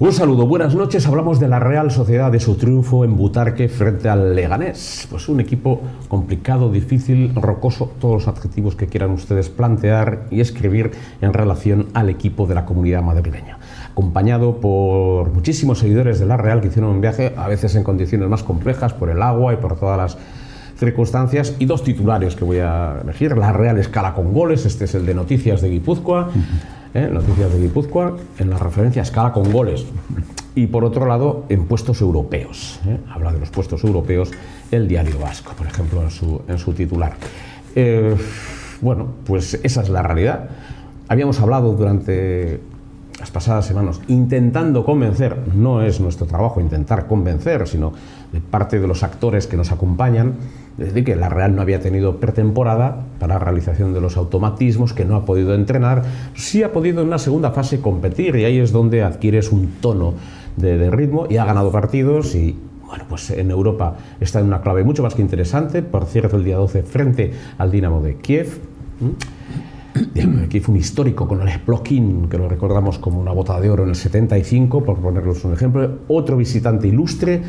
Un saludo, buenas noches. Hablamos de la Real Sociedad, de su triunfo en Butarque frente al Leganés. Pues un equipo complicado, difícil, rocoso, todos los adjetivos que quieran ustedes plantear y escribir en relación al equipo de la Comunidad Madrileña. Acompañado por muchísimos seguidores de la Real que hicieron un viaje, a veces en condiciones más complejas, por el agua y por todas las circunstancias, y dos titulares que voy a elegir. La Real escala con goles, este es el de Noticias de Guipúzcoa. Noticias de Guipúzcoa, en la referencia a escala con goles. Y por otro lado, en puestos europeos. Habla de los puestos europeos el Diario Vasco, por ejemplo, en su titular. Bueno, pues esa es la realidad. Habíamos hablado durante las pasadas semanas intentando convencer, no es nuestro trabajo intentar convencer, sino de parte de los actores que nos acompañan, es decir, que la Real no había tenido pretemporada para la realización de los automatismos, que no ha podido entrenar, sí ha podido en una segunda fase competir, y ahí es donde adquieres un tono de ritmo, y ha ganado partidos, y bueno, pues en Europa está en una clave mucho más que interesante. Por cierto, el día 12 frente al Dinamo de Kiev. Aquí fue un histórico con el Splokin, que lo recordamos como una bota de oro en el 75, por ponerles un ejemplo. Otro visitante ilustre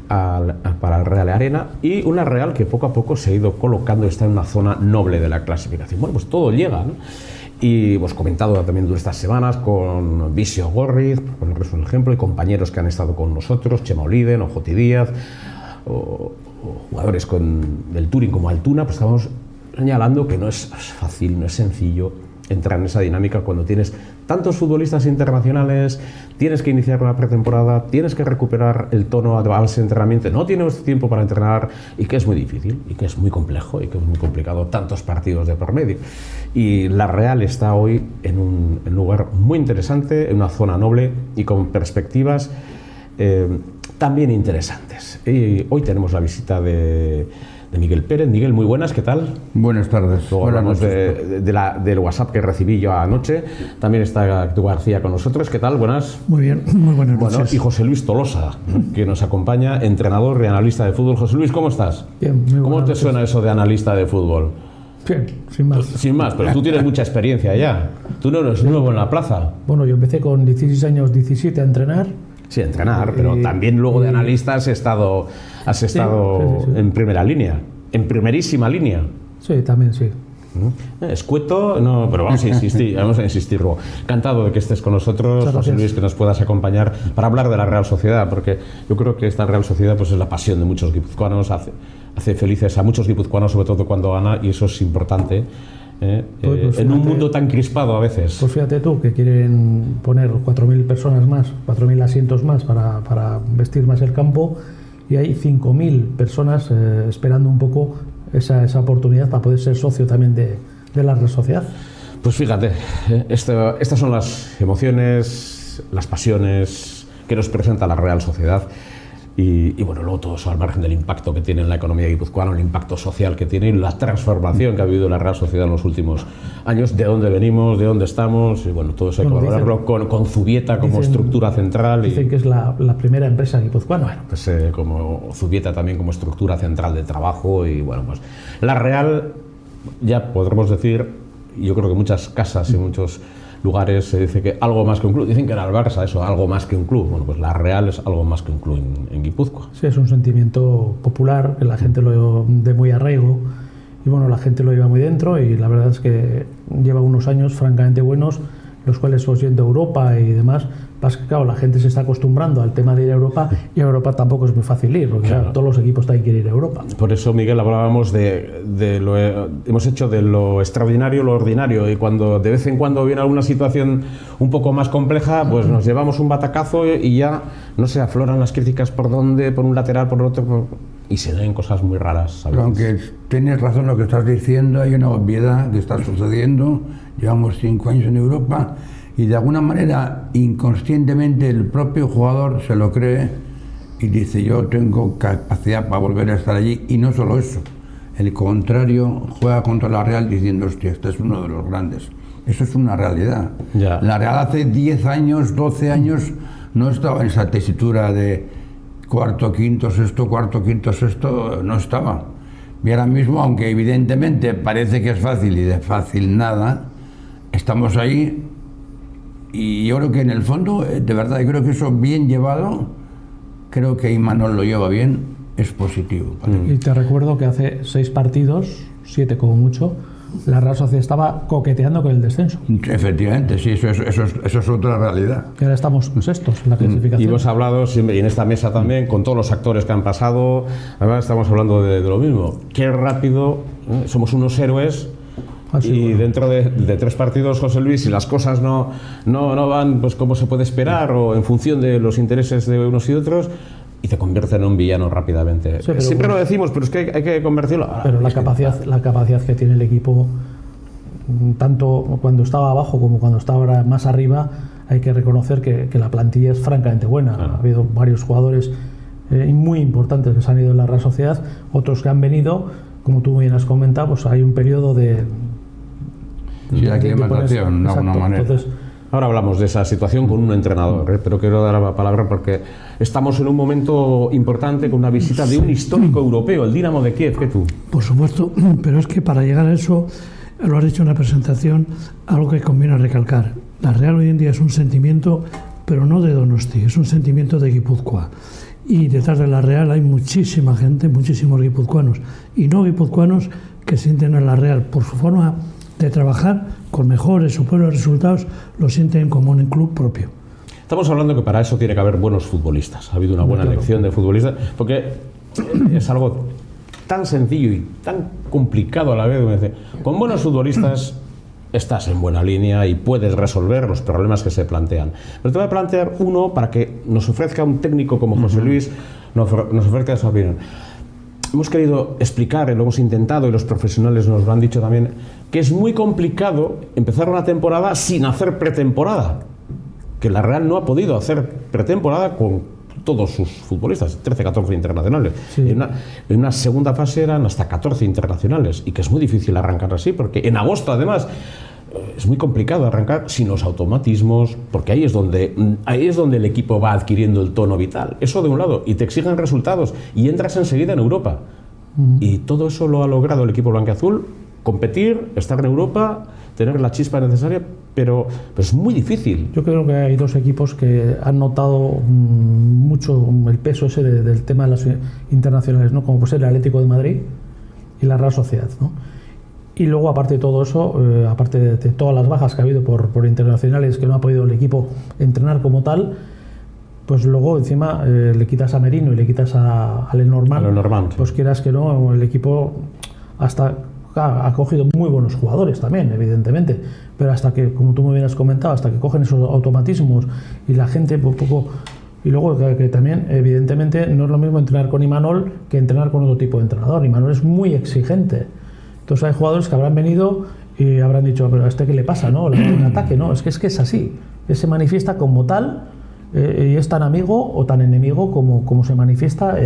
para el Real Arena, y una Real que poco a poco se ha ido colocando, está en una zona noble de la clasificación. Bueno, pues todo llega, ¿no? Y hemos comentado también durante estas semanas con Visio Gorriz, por ponerles un ejemplo, y compañeros que han estado con nosotros, Chema Oliden o Joti Díaz, o jugadores del Turing como Altuna, pues estamos señalando que no es fácil, no es sencillo entrar en esa dinámica cuando tienes tantos futbolistas internacionales, tienes que iniciar una pretemporada, tienes que recuperar el tono a base de entrenamiento, no tienes tiempo para entrenar, y que es muy difícil, y que es muy complejo, y que es muy complicado, tantos partidos de por medio. Y la Real está hoy en un lugar muy interesante, en una zona noble y con perspectivas también interesantes. Y hoy tenemos la visita de Miguel Pérez. Miguel, muy buenas, ¿qué tal? Buenas tardes. Luego hablamos del WhatsApp que recibí yo anoche. También está tú, García, con nosotros. ¿Qué tal? Buenas. Muy bien, muy buenas noches. Bueno, y José Luis Tolosa, que nos acompaña, entrenador y analista de fútbol. José Luis, ¿cómo estás? Bien, muy ¿Cómo te suena eso de analista de fútbol? Bien, sin más. Sin más, pero tú tienes mucha experiencia ya. Tú no eres nuevo en la plaza. Bueno, yo empecé con 16 años, 17 a entrenar. Sí, a entrenar, pero también luego de analista has estado sí. En primera línea, en primerísima línea. Sí, también sí. Escueto, no, pero vamos a insistir luego. Encantado de que estés con nosotros, José Luis, que nos puedas acompañar para hablar de la Real Sociedad, porque yo creo que esta Real Sociedad pues es la pasión de muchos guipuzcoanos, hace felices a muchos guipuzcoanos, sobre todo cuando gana, y eso es importante. Pues en un mundo tan crispado a veces. Pues fíjate tú, que quieren poner 4.000 personas más, 4.000 asientos más para vestir más el campo, y hay 5.000 personas esperando un poco esa oportunidad para poder ser socio también de la Real Sociedad. Pues fíjate, estas son las emociones, las pasiones que nos presenta la Real Sociedad. Y bueno, luego todo eso al margen del impacto que tiene en la economía guipuzcoana, el impacto social que tiene y la transformación que ha vivido la Real Sociedad en los últimos años, de dónde venimos, de dónde estamos, y bueno, todo eso hay que valorarlo con Zubieta como estructura central. Dicen que es la primera empresa guipuzcoana. Bueno, pues como Zubieta también como estructura central de trabajo, y bueno, pues la Real, ya podremos decir, yo creo que muchas casas y muchos lugares se dice que algo más que un club. Dicen que era el Barça, eso, algo más que un club. Bueno, pues la Real es algo más que un club en Guipúzcoa. Sí, es un sentimiento popular, que la gente lo de muy arraigo, y bueno, la gente lo lleva muy dentro, y la verdad es que lleva unos años francamente buenos, los cuales pues yendo a Europa y demás, pasa que claro, la gente se está acostumbrando al tema de ir a Europa, y a Europa tampoco es muy fácil ir, porque claro, todos los equipos también quieren ir a Europa. Por eso, Miguel, hablábamos hemos hecho de lo extraordinario lo ordinario, y cuando de vez en cuando viene alguna situación un poco más compleja, pues nos llevamos un batacazo y ya no se afloran las críticas por un lateral, por otro, y se ven cosas muy raras, ¿sabes? Aunque tienes razón lo que estás diciendo, hay una obviedad que está sucediendo. Llevamos 5 años en Europa, y de alguna manera inconscientemente el propio jugador se lo cree y dice: yo tengo capacidad para volver a estar allí. Y no solo eso, el contrario juega contra la Real diciendo: hostia, este es uno de los grandes. Eso es una realidad. Ya. La Real hace 10 años, 12 años no estaba en esa tesitura de cuarto, quinto, sexto, no estaba. Y ahora mismo, aunque evidentemente parece que es fácil, y de fácil nada, estamos ahí Y yo creo que en el fondo, de verdad, yo creo que eso bien llevado, creo que Imanol lo lleva bien, es positivo. Y te recuerdo que hace 6 partidos, 7 como mucho, la Real Sociedad estaba coqueteando con el descenso. Efectivamente, sí, eso es otra realidad. Que ahora estamos sextos en la clasificación. Y hemos hablado siempre, y en esta mesa también, con todos los actores que han pasado, además estamos hablando de lo mismo. Qué rápido, somos unos héroes. Y dentro de 3 partidos, José Luis, si las cosas no van pues como se puede esperar o en función de los intereses de unos y otros, y te convierten en un villano rápidamente. Sí, siempre lo decimos, pero es que hay que convertirlo. Pero la capacidad que tiene el equipo, tanto cuando estaba abajo como cuando está ahora más arriba, hay que reconocer que la plantilla es francamente buena. Ha habido varios jugadores muy importantes que se han ido en la Real Sociedad, otros que han venido, como tú bien has comentado, pues hay un periodo de... Sí, la aclimatación, de alguna manera. Entonces, ahora hablamos de esa situación con un entrenador, pero quiero dar la palabra porque estamos en un momento importante con una visita de un histórico europeo, el Dinamo de Kiev. ¿Qué tú? Por supuesto, pero es que para llegar a eso, lo has dicho en la presentación, algo que conviene recalcar. La Real hoy en día es un sentimiento, pero no de Donosti, es un sentimiento de Guipúzcoa. Y detrás de la Real hay muchísima gente, muchísimos guipuzcoanos y no guipuzcoanos que sienten a la Real por su forma de trabajar con mejores o peores resultados, lo sienten como un club propio. Estamos hablando que para eso tiene que haber buenos futbolistas. Ha habido una buena elección de futbolistas, porque es algo tan sencillo y tan complicado a la vez. Con buenos futbolistas estás en buena línea y puedes resolver los problemas que se plantean. Pero te voy a plantear uno para que nos ofrezca un técnico como José Luis, nos ofrezca esa opinión. Hemos querido explicar, lo hemos intentado y los profesionales nos lo han dicho también, que es muy complicado empezar una temporada sin hacer pretemporada. Que la Real no ha podido hacer pretemporada con todos sus futbolistas, 13, 14 internacionales. Sí. En una segunda fase eran hasta 14 internacionales y que es muy difícil arrancar así, porque en agosto además es muy complicado arrancar sin los automatismos, porque ahí es donde el equipo va adquiriendo el tono vital. Eso de un lado, y te exigen resultados y entras enseguida en Europa. Y todo eso lo ha logrado el equipo blanquiazul, competir, estar en Europa, tener la chispa necesaria, pero es muy difícil. Yo creo que hay 2 equipos que han notado mucho el peso ese del tema de las internacionales, ¿no? Como puede ser el Atlético de Madrid y la Real Sociedad, ¿no? Y luego, aparte de todo eso, aparte de todas las bajas que ha habido por internacionales, que no ha podido el equipo entrenar como tal, pues luego encima le quitas a Merino y le quitas a Lenormand, pues quieras que no, el equipo hasta ha cogido muy buenos jugadores también, evidentemente, pero hasta que, como tú muy bien has comentado, hasta que cogen esos automatismos y la gente poco... Y luego que también, evidentemente, no es lo mismo entrenar con Imanol que entrenar con otro tipo de entrenador. Imanol es muy exigente. Entonces hay jugadores que habrán venido y habrán dicho, pero ¿a este qué le pasa? ¿No? Un ataque, no, es que es así. Él se manifiesta como tal y es tan amigo o tan enemigo como se manifiesta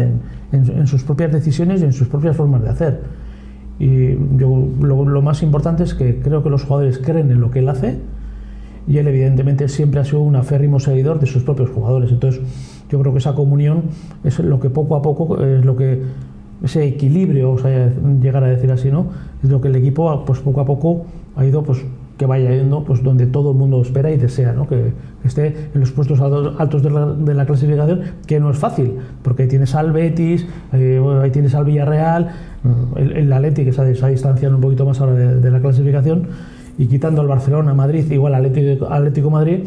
en sus propias decisiones y en sus propias formas de hacer. Y yo, lo más importante es que creo que los jugadores creen en lo que él hace y él evidentemente siempre ha sido un aférrimo seguidor de sus propios jugadores. Entonces yo creo que esa comunión es lo que poco a poco es lo que... ese equilibrio, o sea, llegar a decir así, ¿no? Es lo que el equipo, pues poco a poco ha ido, pues que vaya yendo, pues donde todo el mundo espera y desea, ¿no? Que esté en los puestos altos de la clasificación, que no es fácil, porque ahí tienes al Betis, ahí tienes al Villarreal, el Atleti, que se ha distanciado un poquito más ahora de la clasificación, y quitando al Barcelona, Madrid, igual Atlético Madrid.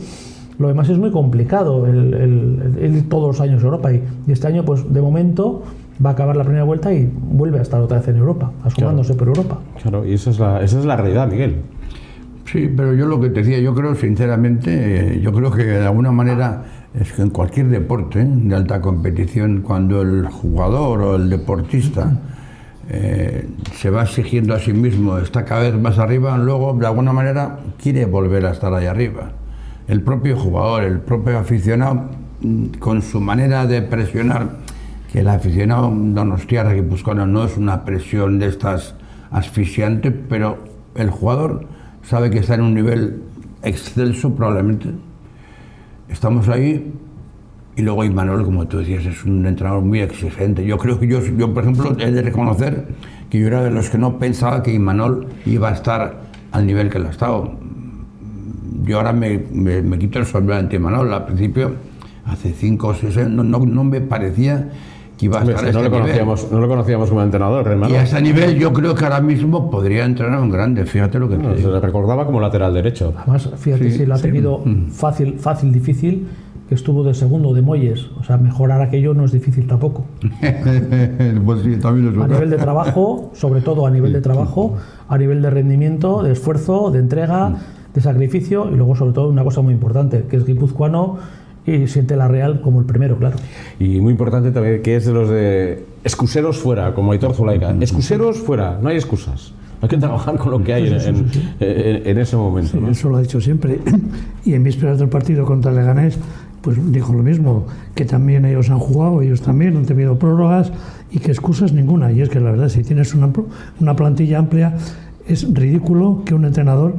Lo demás es muy complicado, el todos los años Europa, y este año, pues de momento va a acabar la primera vuelta y vuelve a estar otra vez en Europa, asomándose por Europa. Claro, y esa es la realidad, Miguel. Sí, pero yo lo que te decía, yo creo sinceramente, yo creo que de alguna manera es que en cualquier deporte de alta competición, cuando el jugador o el deportista se va exigiendo a sí mismo, está cada vez más arriba, luego de alguna manera quiere volver a estar ahí arriba. El propio jugador, el propio aficionado, con su manera de presionar, que el aficionado donostiarra guipuzcoano no es una presión de estas asfixiante, pero el jugador sabe que está en un nivel excelso probablemente. Estamos ahí y luego Imanol, como tú decías, es un entrenador muy exigente. Yo creo que yo por ejemplo, he de reconocer que yo era de los que no pensaba que Imanol iba a estar al nivel que él ha estado. yo ahora me quito el sombrero ante Imanol. Al principio, hace 5 o 6 años, no me parecía que iba a estar a este nivel. No lo conocíamos como entrenador, hermano. Y a ese nivel yo creo que ahora mismo podría entrenar un grande, fíjate lo que te digo. Se le recordaba como lateral derecho. Además, fíjate si lo ha tenido fácil, difícil, que estuvo de segundo de Moyes. O sea, mejorar aquello no es difícil tampoco. Pues sí, también es a nivel de trabajo, sobre todo a nivel de trabajo, a nivel de rendimiento, de esfuerzo, de entrega, de sacrificio, y luego sobre todo una cosa muy importante, que es guipuzcoano y siente la Real como el primero, claro. Y muy importante también que es de los de excuseros fuera, como Aitor Zulaika. Excuseros fuera, no hay excusas. Hay que trabajar con lo que hay en ese momento. Sí, ¿no? Eso lo ha dicho siempre. Y en vísperas del partido contra el Leganés, pues dijo lo mismo, que también ellos han jugado, ellos también han tenido prórrogas y que excusas ninguna. Y es que la verdad, si tienes una plantilla amplia, es ridículo que un entrenador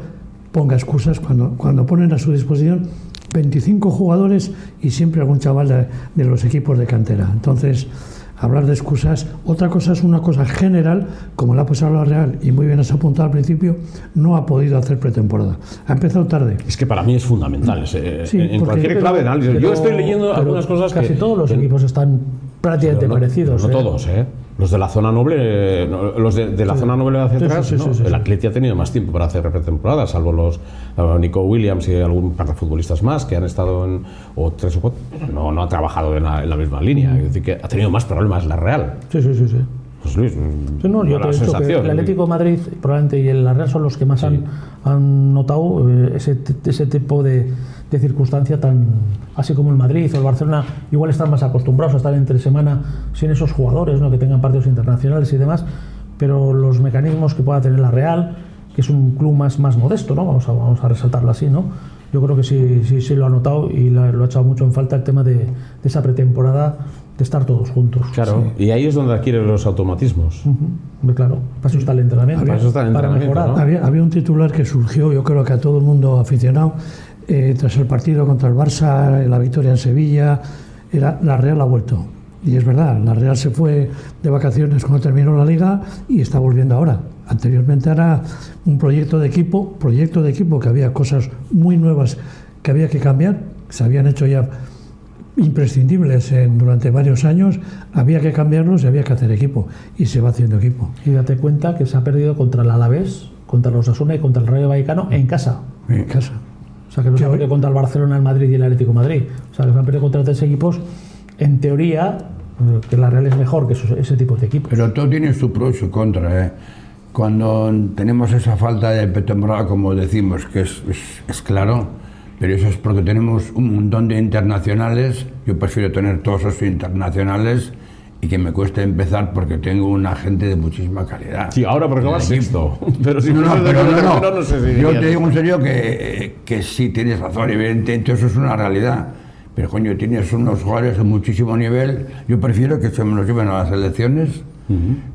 ponga excusas cuando ponen a su disposición 25 jugadores y siempre algún chaval de los equipos de cantera. Entonces, hablar de excusas, otra cosa es una cosa general, como la ha pasado la Real, y muy bien has apuntado al principio, no ha podido hacer pretemporada. Ha empezado tarde. Es que para mí es fundamental, Sí, en cualquier clave de análisis. Yo estoy leyendo algunas cosas casi todos los equipos están prácticamente parecidos. No todos, Los de la zona noble, los de la zona noble hacia atrás, el Atleti ha tenido más tiempo para hacer pretemporada, salvo los Nico Williams y algún par de futbolistas más que han estado o 3 o 4, no ha trabajado en la misma línea. Es decir, que ha tenido más problemas la Real. Sí. Pues Luis, yo te he dicho que el Atlético de Madrid probablemente y el Real son los que más han notado ese tipo de circunstancia tan así como el Madrid o el Barcelona igual están más acostumbrados a estar entre semana sin esos jugadores, ¿no? Que tengan partidos internacionales y demás, pero los mecanismos que pueda tener la Real, que es un club más modesto, ¿no? Vamos a resaltarlo así, ¿no? Yo creo que sí lo ha notado y lo ha echado mucho en falta el tema de esa pretemporada, de estar todos juntos. Claro, y ahí es donde adquieren los automatismos. Claro, para eso está el entrenamiento, para mejorar. ¿no? Había un titular que surgió, yo creo que a todo el mundo aficionado, tras el partido contra el Barça, la victoria en Sevilla, era la Real ha vuelto. Y es verdad, la Real se fue de vacaciones cuando terminó la Liga y está volviendo ahora. Anteriormente era un proyecto de equipo que había cosas muy nuevas que había que cambiar, se habían hecho ya imprescindibles durante varios años, había que cambiarlos y había que hacer equipo, y se va haciendo equipo. Y date cuenta que se ha perdido contra el Alavés, contra los Osasuna y contra el Rayo Vallecano en casa. En casa. O sea, que no se ha perdido contra el Barcelona, el Madrid y el Atlético de Madrid. O sea, que se han perdido contra 3 equipos, en teoría, que la Real es mejor que ese tipo de equipos. Pero todo tiene su pro y su contra, Cuando tenemos esa falta de pretemporada, como decimos, que es claro, pero eso es porque tenemos un montón de internacionales. Yo prefiero tener todos esos internacionales y que me cueste empezar porque tengo una gente de muchísima calidad. Sí, ahora porque vas sexto. Pero si no sé si yo te digo en serio que sí tienes razón, evidentemente eso es una realidad. Pero coño, tienes unos jugadores de muchísimo nivel. Yo prefiero que se me los lleven a las selecciones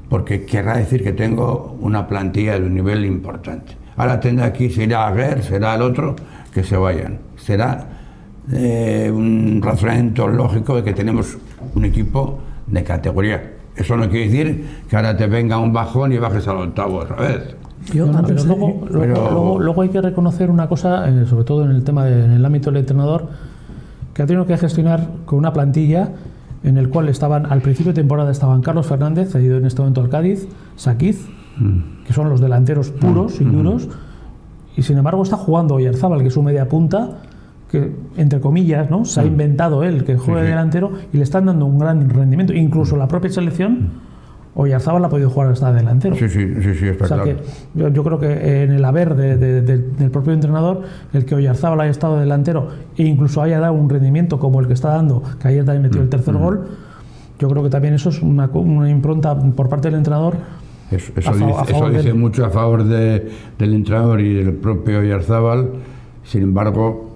porque querrá decir que tengo una plantilla de un nivel importante. Ahora tendrá aquí, será Aguer, será el otro, que se vayan. Será un razonamiento lógico de que tenemos un equipo de categoría. Eso no quiere decir que ahora te venga un bajón y bajes al octavo otra vez. Pero luego hay que reconocer una cosa, sobre todo en el tema en el ámbito del entrenador, que ha tenido que gestionar con una plantilla en el cual estaban, al principio de temporada estaban Carlos Fernández, cedido en este momento al Cádiz, Saquiz, que son los delanteros puros y duros, y sin embargo está jugando Oyarzábal, que es un media punta, que entre comillas, ¿no? Se ha inventado él que juegue delantero y le están dando un gran rendimiento. Incluso la propia selección, Oyarzábal ha podido jugar hasta delantero. Sí, está claro. Que yo creo que en el haber del propio entrenador, el que Oyarzábal haya estado delantero e incluso haya dado un rendimiento como el que está dando, que ayer también metió el tercer gol, yo creo que también eso es una impronta por parte del entrenador. Eso dice mucho a favor del entrenador y del propio Oyarzábal. Sin embargo,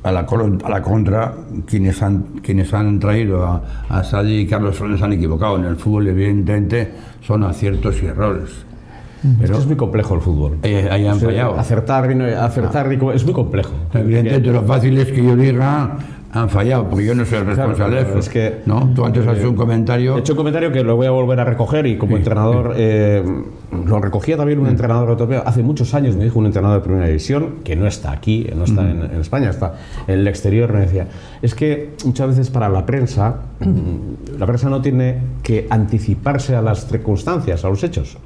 a la contra, quienes han traído a Sadi y Carlos Fernández han equivocado. En el fútbol, evidentemente, son aciertos y errores. Pero es que es muy complejo el fútbol. Ahí han fallado. Acertar es muy complejo. Evidentemente, lo fácil es que yo diga, han fallado, porque yo no soy el responsable de eso. Es que, ¿no? Tú antes has hecho un comentario. He hecho un comentario que lo voy a volver a recoger y como entrenador, lo recogía también un entrenador europeo. Hace muchos años me dijo un entrenador de primera división, que no está aquí, no está en España, está en el exterior, me decía, es que muchas veces para la prensa no tiene que anticiparse a las circunstancias, a los hechos,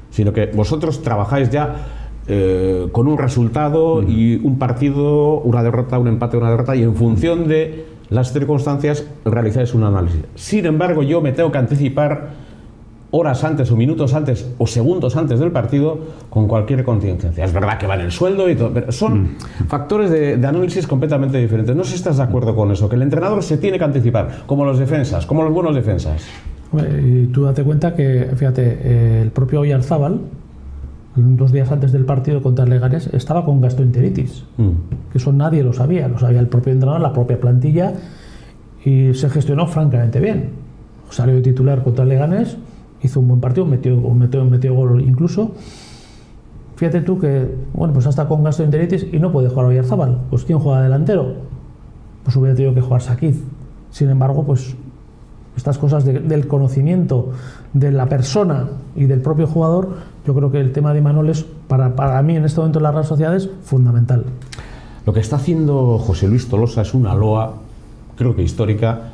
sino que vosotros trabajáis ya con un resultado y un partido, una derrota, un empate, una derrota, y en función de las circunstancias realizáis un análisis. Sin embargo, yo me tengo que anticipar horas antes o minutos antes o segundos antes del partido con cualquier contingencia. Es verdad que va en el sueldo y todo, pero son factores de análisis completamente diferentes. No sé si estás de acuerdo con eso, que el entrenador se tiene que anticipar, como los defensas, como los buenos defensas. Y tú date cuenta que, fíjate, el propio Oyarzábal, 2 días antes del partido contra el Leganés, estaba con gastroenteritis, que eso nadie lo sabía el propio entrenador, la propia plantilla, y se gestionó francamente bien. Salió de titular contra el Leganés, hizo un buen partido, metió gol incluso. Fíjate tú que, bueno, pues hasta con gastroenteritis y no puede jugar Oyarzábal. Pues ¿quién juega delantero? Pues hubiera tenido que jugar Saquiz. Sin embargo, pues estas cosas del conocimiento de la persona y del propio jugador, yo creo que el tema de Imanol es, para mí en este momento en la Real Sociedad, es fundamental. Lo que está haciendo José Luis Tolosa es una loa, creo que histórica,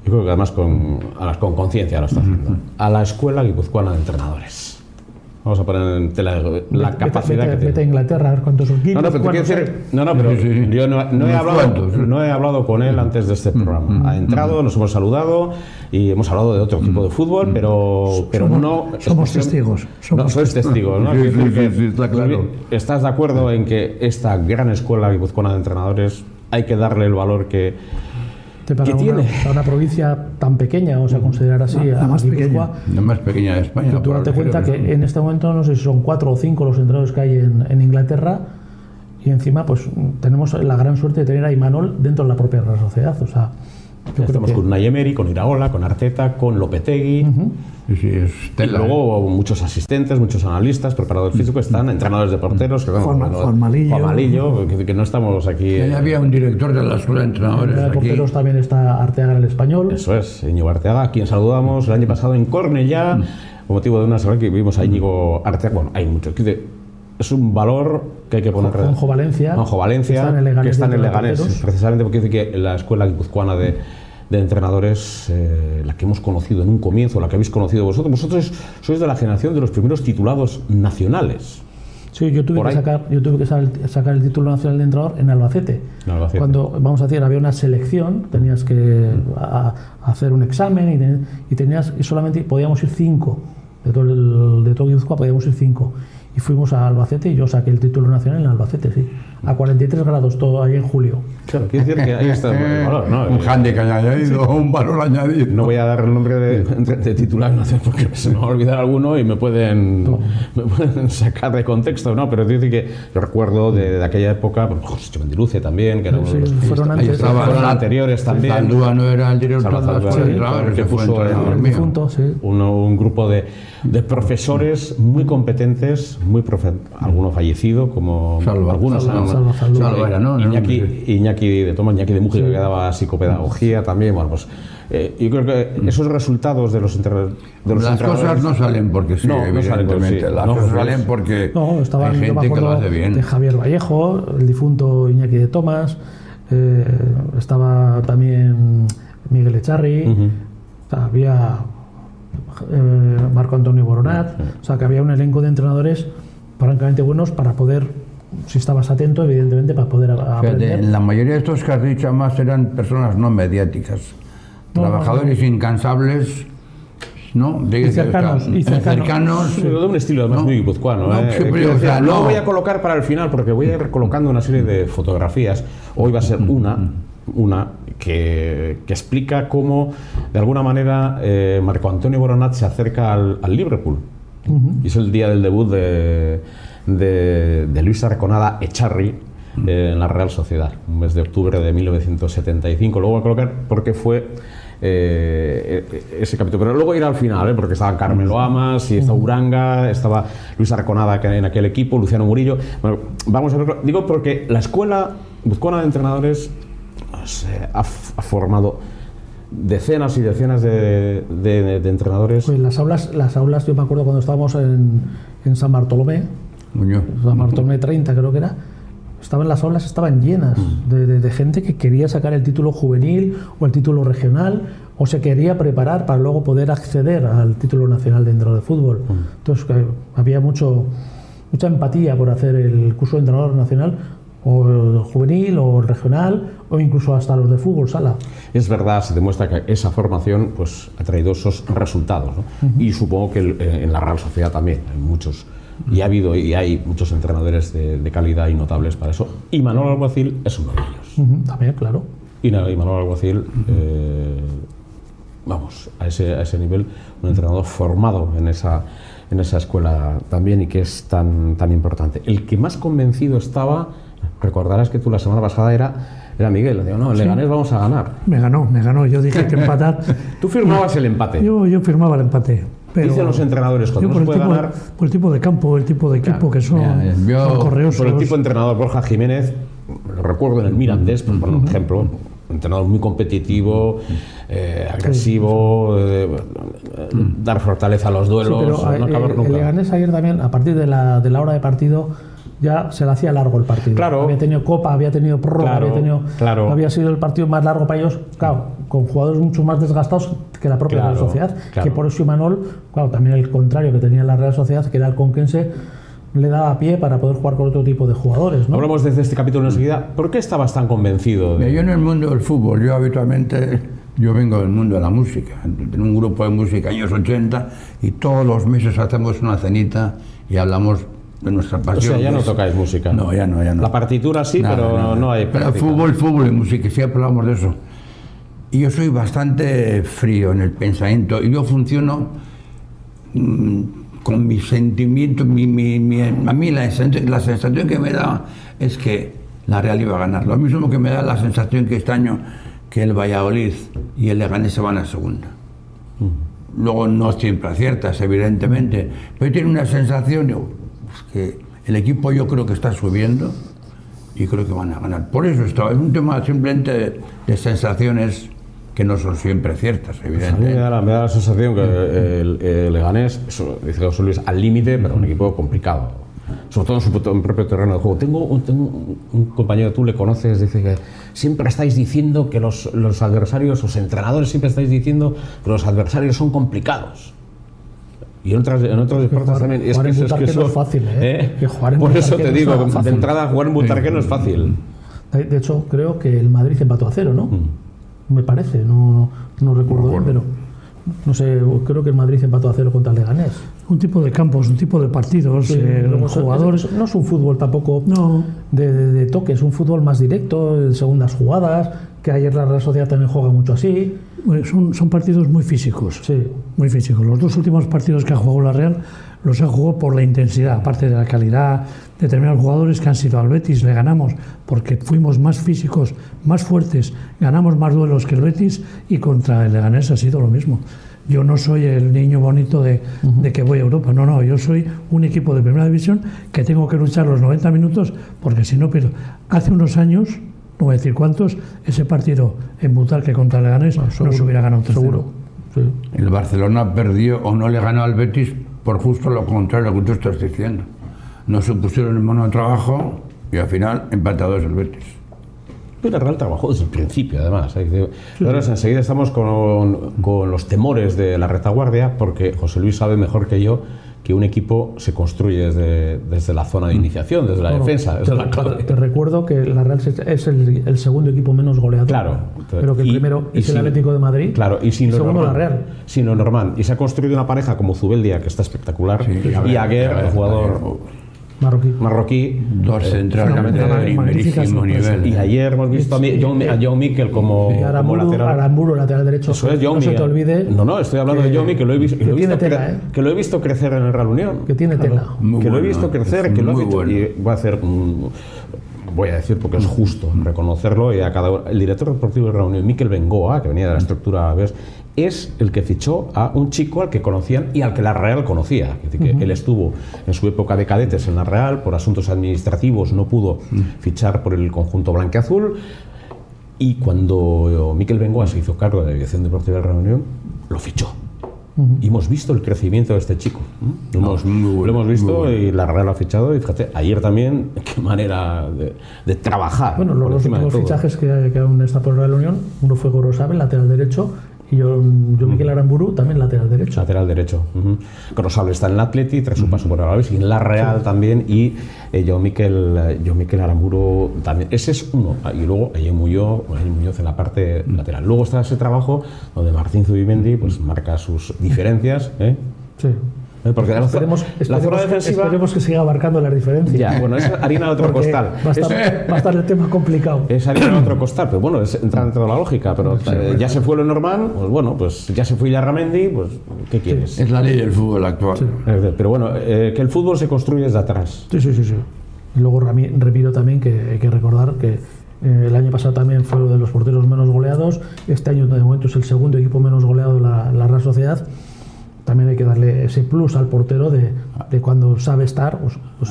yo creo que además con conciencia lo está haciendo, a la Escuela Guipuzcoana de Entrenadores. Vamos a poner en tela la capacidad que tiene. Vete a Inglaterra a ver cuántos equipos. No, pero te quiero decir, pero yo no he hablado con él antes de este programa. Ha entrado, nos hemos saludado y hemos hablado de otro equipo de fútbol, pero somos testigos. Sois testigos, ¿no? Sí, está claro. ¿Estás de acuerdo en que esta gran Escuela Guipuzcoana de Entrenadores hay que darle el valor que tiene? Para una provincia tan pequeña, vamos a considerar así, la más pequeña. La más pequeña de España. Tú date cuenta que en este momento no sé si son 4 o 5 los entrenadores que hay en Inglaterra, y encima pues tenemos la gran suerte de tener a Imanol dentro de la propia Real Sociedad. O sea, estamos con Unai Emery, con Iraola, con Arteta, con Lopetegui. Y luego muchos asistentes, muchos analistas, preparadores físicos, están entrenadores de porteros, Juan Malillo, que no estamos aquí. Ya había un director de la Escuela de Entrenadores. De porteros también está Arteaga, el español. Eso es, Íñigo Arteaga, a quien saludamos el año pasado en Cornellá, con motivo de una semana que vimos a Íñigo Arteaga. Bueno, hay muchos. Es un valor que hay que poner. Juanjo Valencia, que está en el Leganés, precisamente porque dice que la Escuela Guipuzcoana de Entrenadores, la que hemos conocido en un comienzo, la que habéis conocido vosotros sois de la generación de los primeros titulados nacionales. Sí, yo tuve que sacar el título nacional de entrenador en Albacete. Cuando, vamos a decir, había una selección, tenías que hacer un examen y solamente podíamos ir 5. De todo Guipúzcoa podíamos ir 5. Y fuimos a Albacete y yo saqué el título nacional en Albacete, sí. A 43 grados todo, ahí en julio. Claro, quiere decir que ahí está el valor, ¿no? Un handicap añadido, un valor añadido. No voy a dar el nombre de titular nacional porque se me va a olvidar alguno y me pueden sacar de contexto, ¿no? Pero quiero decir que yo recuerdo de aquella época, José Mendiluce también, que era uno de los fueron anteriores también. Saldúa no era el director que puso un grupo de profesores muy competentes, alguno fallecido, como algunos Iñaki de Mújica, que daba psicopedagogía también. Bueno, pues yo creo que esos resultados de los entrenadores. Las cosas no salen porque sí, evidentemente. Las cosas salen porque hay gente que lo hace bien. De Javier Vallejo, el difunto Iñaki de Tomás, estaba también Miguel Echarri, había Marco Antonio Boronat, o sea que había un elenco de entrenadores francamente buenos para poder, si estabas atento, evidentemente, para poder aprender. La mayoría de estos que has dicho más eran personas no mediáticas, trabajadores incansables, ¿no? Cercanos. De un estilo además muy guipuzcoano. No voy a colocar para el final porque voy a ir colocando una serie de fotografías. Hoy va a ser una que explica cómo, de alguna manera, Marco Antonio Boronat se acerca al Liverpool. Y es el día del debut de Luis Arconada Echarri en la Real Sociedad, un mes de octubre de 1975. Luego voy a colocar porque fue ese capítulo, pero luego irá al final, porque estaban Carmelo Amas y estaba Uranga, estaba Luis Arconada en aquel equipo, Luciano Murillo. Bueno, vamos a verlo. Digo porque la Escuela Guipuzcoana de Entrenadores pues ha formado decenas y decenas de entrenadores. Pues las aulas, yo me acuerdo cuando estábamos en San Bartolomé, San Bartolomé 30 creo que era, las aulas estaban llenas de gente que quería sacar el título juvenil o el título regional, o se quería preparar para luego poder acceder al título nacional dentro de fútbol. Entonces había mucha empatía por hacer el curso de entrenador nacional, o el juvenil, o el regional, o incluso hasta los de fútbol sala. Es verdad, se demuestra que esa formación pues ha traído esos resultados, ¿no? Y supongo que en la Real Sociedad también hay muchos, y ha habido y hay muchos entrenadores de calidad y notables para eso, y Manolo Alguacil es uno de ellos. También, claro. Y Manolo Alguacil, vamos, a ese nivel, un entrenador formado en esa escuela también, y que es tan importante. El que más convencido estaba, recordarás que tú la semana pasada era Miguel. Le digo, no, en Leganés vamos a ganar. Me ganó. Yo dije que empatar. Tú firmabas el empate. Yo firmaba el empate. Pero dicen los entrenadores cuando no se puede ganar. Por el tipo de campo, el tipo de equipo que son correosos. Por el tipo de entrenador, Borja Jiménez, lo recuerdo en el Mirandés, por poner un ejemplo, un entrenador muy competitivo, agresivo, dar fortaleza a los duelos, pero, no acabar nunca. El Leganés ayer también, a partir de la hora de partido, ya se le hacía largo el partido. Claro. Había tenido copa, había tenido prórroga, había sido el partido más largo para ellos, claro, con jugadores mucho más desgastados que la propia Real Sociedad, que por eso Imanol, claro, también el contrario que tenía la Real Sociedad, que era el conquense, le daba pie para poder jugar con otro tipo de jugadores, ¿no? Hablamos desde este capítulo enseguida. ¿Por qué estabas tan convencido? Yo en el mundo del fútbol, yo vengo del mundo de la música, en un grupo de música años 80, y todos los meses hacemos una cenita y hablamos de nuestra pasión. O sea, ya no tocáis música. No, ya no. La partitura sí, pero no hay práctica. Pero fútbol y música, siempre hablamos de eso. Y yo soy bastante frío en el pensamiento, y yo funciono con mi sentimiento, a mí la sensación que me da es que la Real iba a ganar. Lo mismo que me da la sensación que este año que el Valladolid y el Leganés se van a segunda. Luego no siempre aciertas, evidentemente, pero tiene una sensación que el equipo yo creo que está subiendo y creo que van a ganar. Por eso es un tema simplemente de sensaciones que no son siempre ciertas, evidentemente. Pues a mí me da la sensación que el Leganés, eso dice José Luis, al límite, pero un equipo complicado, sobre todo en su propio terreno de juego. Tengo un compañero, tú le conoces, dice que siempre estáis diciendo que los adversarios, los entrenadores siempre estáis diciendo que los adversarios son complicados. Y en otros deportes también. Jugar en Butarque no es fácil, ¿eh? Por eso te digo, de entrada jugar en Butarque no es fácil. De hecho, creo que el Madrid empató a 0, ¿no? Me parece, no recuerdo bien, pero no sé, creo que el Madrid empató a 0 contra el Leganés. Un tipo de campos, un tipo de partidos, los jugadores. No es un fútbol tampoco de toque, es un fútbol más directo, de segundas jugadas, que ayer la Real Sociedad también juega mucho así. Son partidos muy físicos. Sí. Muy físicos. Los dos últimos partidos que ha jugado la Real los ha jugado por la intensidad, aparte de la calidad de determinados jugadores que han sido al Betis, le ganamos porque fuimos más físicos, más fuertes, ganamos más duelos que el Betis, y contra el Leganés ha sido lo mismo. Yo no soy el niño bonito de que voy a Europa, no, yo soy un equipo de primera división que tengo que luchar los 90 minutos porque si no pierdo. Hace unos años, no voy a decir cuántos, ese partido en Butarque contra el Leganés no se hubiera ganado 3-0. Seguro. Sí. El Barcelona perdió o no le ganó al Betis por justo lo contrario que tú estás diciendo. No se pusieron en mono de trabajo y al final empatados el Betis. Pero el Real trabajó desde el principio, además. Ahora enseguida estamos con los temores de la retaguardia, porque José Luis sabe mejor que yo que un equipo se construye desde la zona de iniciación, desde la defensa. Te recuerdo que la Real es el segundo equipo menos goleador. Claro. Pero que el primero es el Atlético de Madrid. Claro, y sin segundo la Real. Sin lo normal. Y se ha construido una pareja como Zubeldia, que está espectacular, y Aguer, el jugador marroquí, dos centrales de primerísimo nivel. Y ayer hemos visto a John Miquel como lateral. Aramburu, lateral derecho. Eso es, John no se te olvide. No, estoy hablando de John Miquel, que lo he visto, que lo he visto crecer en el Real Unión. Que tiene tela. Que lo he visto crecer, que lo ha hecho. Y voy a decir porque es justo reconocerlo, y el director deportivo del Real Unión, Miquel Bengoa, que venía de la estructura ABES, es el que fichó a un chico al que conocían y al que la Real conocía. Es decir, que él estuvo en su época de cadetes en la Real, por asuntos administrativos no pudo fichar por el conjunto blanqueazul, Y cuando Miquel Bengoa se hizo cargo de la dirección deportiva de la Reunión, lo fichó. Y hemos visto el crecimiento de este chico. Lo hemos visto y la Real lo ha fichado. Y fíjate, ayer también, qué manera de trabajar. Bueno, los dos últimos fichajes que aún está por la Real Unión, uno fue Gorosabel, lateral derecho, y yo Miquel Aramburu, también lateral derecho. Lateral derecho. Gorosabel está en el Atleti, tras su paso por el Alavés, y en la Real también. Y yo Miquel Aramburu también. Ese es uno. Y luego Ayem Muñoz en la parte lateral. Luego está ese trabajo donde Martín Zubimendi pues marca sus diferencias. Sí. Porque la zona defensiva... Esperemos que siga abarcando las diferencias. Ya, bueno, es harina de otro costal. Va a estar el tema complicado. Es harina de otro costal, pero bueno, entra dentro de la lógica. Pero ya se fue lo normal, pues bueno, pues ya se fue Yarramendi, pues ¿qué quieres? Es la ley del fútbol actual. Sí. Pero bueno, que el fútbol se construye desde atrás. Sí. Y luego Ramiro también, que hay que recordar que el año pasado también fue uno de los porteros menos goleados. Este año de momento es el segundo equipo menos goleado de la Real Sociedad. También hay que darle ese plus al portero de cuando sabe estar.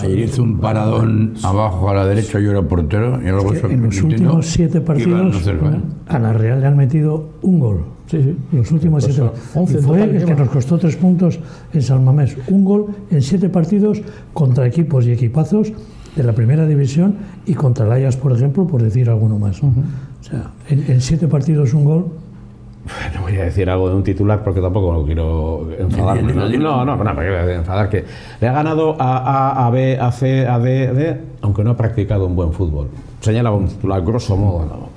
Ayer hizo un paradón abajo a la derecha, yo era portero. Y algo en los últimos 7 partidos a la Real le han metido un gol. Sí. Los últimos 7. Fue el que nos costó 3 puntos en San Mamés. Un gol en 7 partidos contra equipos y equipazos de la primera división y contra el Ajax, por ejemplo, por decir alguno más. O sea, en 7 partidos un gol. No voy a decir algo de un titular porque tampoco quiero enfadarme. No, porque enfadar que le ha ganado a B, a C, a D, aunque no ha practicado un buen fútbol. Señala un titular, grosso modo.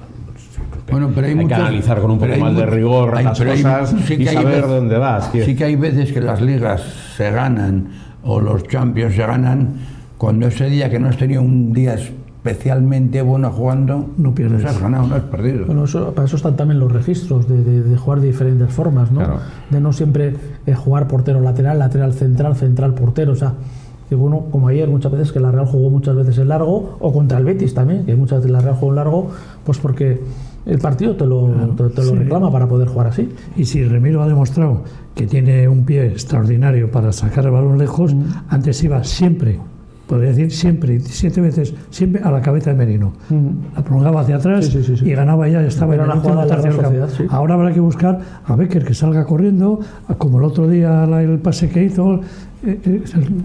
Bueno, pero hay que analizar con un poco más de rigor las cosas y saber dónde vas. Sí que hay veces que las ligas se ganan o los Champions se ganan cuando ese día que no has tenido un día especialmente bueno jugando, no pierdes. No has ganado, no has perdido. Bueno, para eso están también los registros de jugar de diferentes formas, ¿no? Claro. De no siempre jugar portero lateral, lateral central, central portero, o sea, que bueno, como ayer muchas veces que la Real jugó muchas veces en largo, o contra el Betis también, que muchas veces la Real jugó en largo, pues porque el partido te lo reclama para poder jugar así. Y si Remiro ha demostrado que tiene un pie extraordinario para sacar el balón lejos, antes iba siempre, podría decir siempre, 7 veces, siempre a la cabeza de Merino. La prolongaba hacia atrás y ganaba ya estaba en el último tercio del campo. Sí. Ahora habrá que buscar a Becker que salga corriendo, como el otro día el pase que hizo.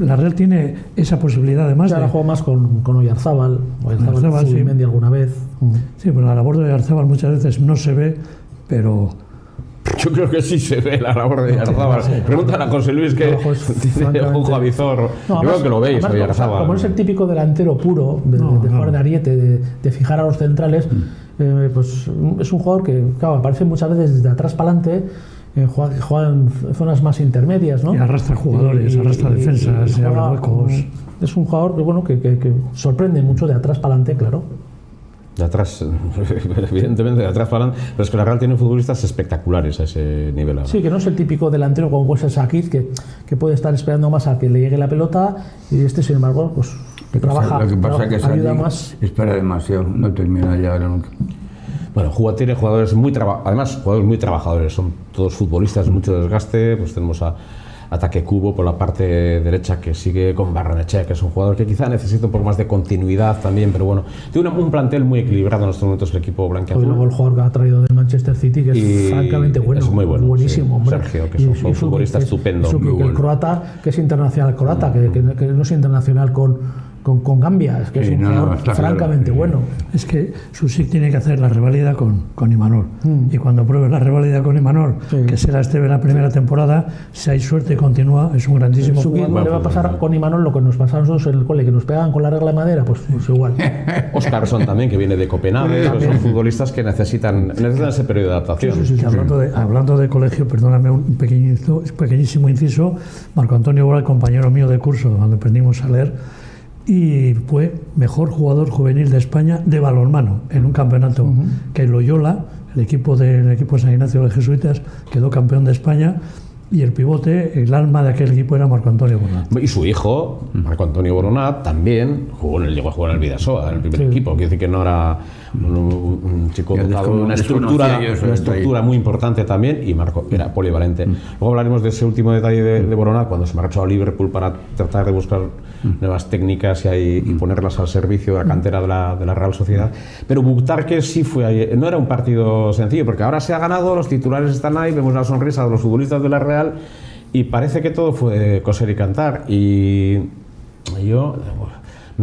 La Real tiene esa posibilidad además. Ahora juega más con Oyarzábal, Zubimendi alguna vez. Sí, pero la labor de Oyarzábal muchas veces no se ve, pero... Yo creo que sí se ve la labor de Oyarzábal. Pregúntale a José Luis que tiene ojo a visor. Yo creo que lo veis, Oyarzábal. Como es el típico delantero puro, de jugar de ariete, de fijar a los centrales, pues es un jugador que, claro, aparece muchas veces desde atrás para adelante, juega en zonas más intermedias, ¿no? Y arrastra jugadores, arrastra defensas, se abre huecos. Es un jugador que, bueno, que sorprende mucho de atrás para adelante, claro. De atrás, evidentemente de atrás para adelante, pero es que la Real tiene futbolistas espectaculares a ese nivel ahora. Sí, que no es el típico delantero como puede ser Sakic, que puede estar esperando más a que le llegue la pelota, y sin embargo, pues trabaja, lo que pasa es que ayuda más. Espera demasiado, no termina de llegar nunca. Bueno, tiene jugadores además jugadores muy trabajadores, son todos futbolistas de mucho desgaste. Pues tenemos a Ataque Cubo por la parte derecha, que sigue con Barrenechea, que es un jugador que quizá necesita un poco más de continuidad también, pero bueno, tiene un plantel muy equilibrado en estos momentos el equipo blanquiazul. Pues luego el jugador que ha traído del Manchester City, que es francamente bueno, es muy bueno, buenísimo, sí. Hombre. Sergio, que es un futbolista estupendo. El croata, que es internacional croata, que no es internacional con Gambia, es que es un jugador francamente bueno. Es que Susic tiene que hacer la rivalidad con Imanol. Y cuando pruebe la rivalidad con Imanol, que será la primera temporada, si hay suerte y continúa, es un grandísimo jugador. Le va a pasar con Imanol lo que nos pasaba a nosotros en el cole, que nos pegaban con la regla de madera, pues igual. Oscarsson también, que viene de Copenhague, pues son futbolistas que necesitan ese periodo de adaptación. Hablando de colegio, perdóname un pequeñísimo inciso, Marco Antonio Boral, compañero mío de curso, donde aprendimos a leer, y fue mejor jugador juvenil de España de balonmano en un campeonato que Loyola, el equipo San Ignacio de los Jesuitas, quedó campeón de España, y el pivote, el alma de aquel equipo era Marco Antonio Boronat. Y su hijo, Marco Antonio Boronat, también llegó a jugar en el Vidasoa, en el primer equipo. Quiere decir que no era un chico dotado de una estructura muy importante también, y Marco era polivalente. Luego hablaremos de ese último detalle de Boronat, cuando se marchó a Liverpool para tratar de buscar nuevas técnicas y ponerlas al servicio de la cantera de la Real Sociedad. Pero Butarque sí no era un partido sencillo, porque ahora se ha ganado, los titulares están ahí, vemos la sonrisa de los futbolistas de la Real, y parece que todo fue coser y cantar, y no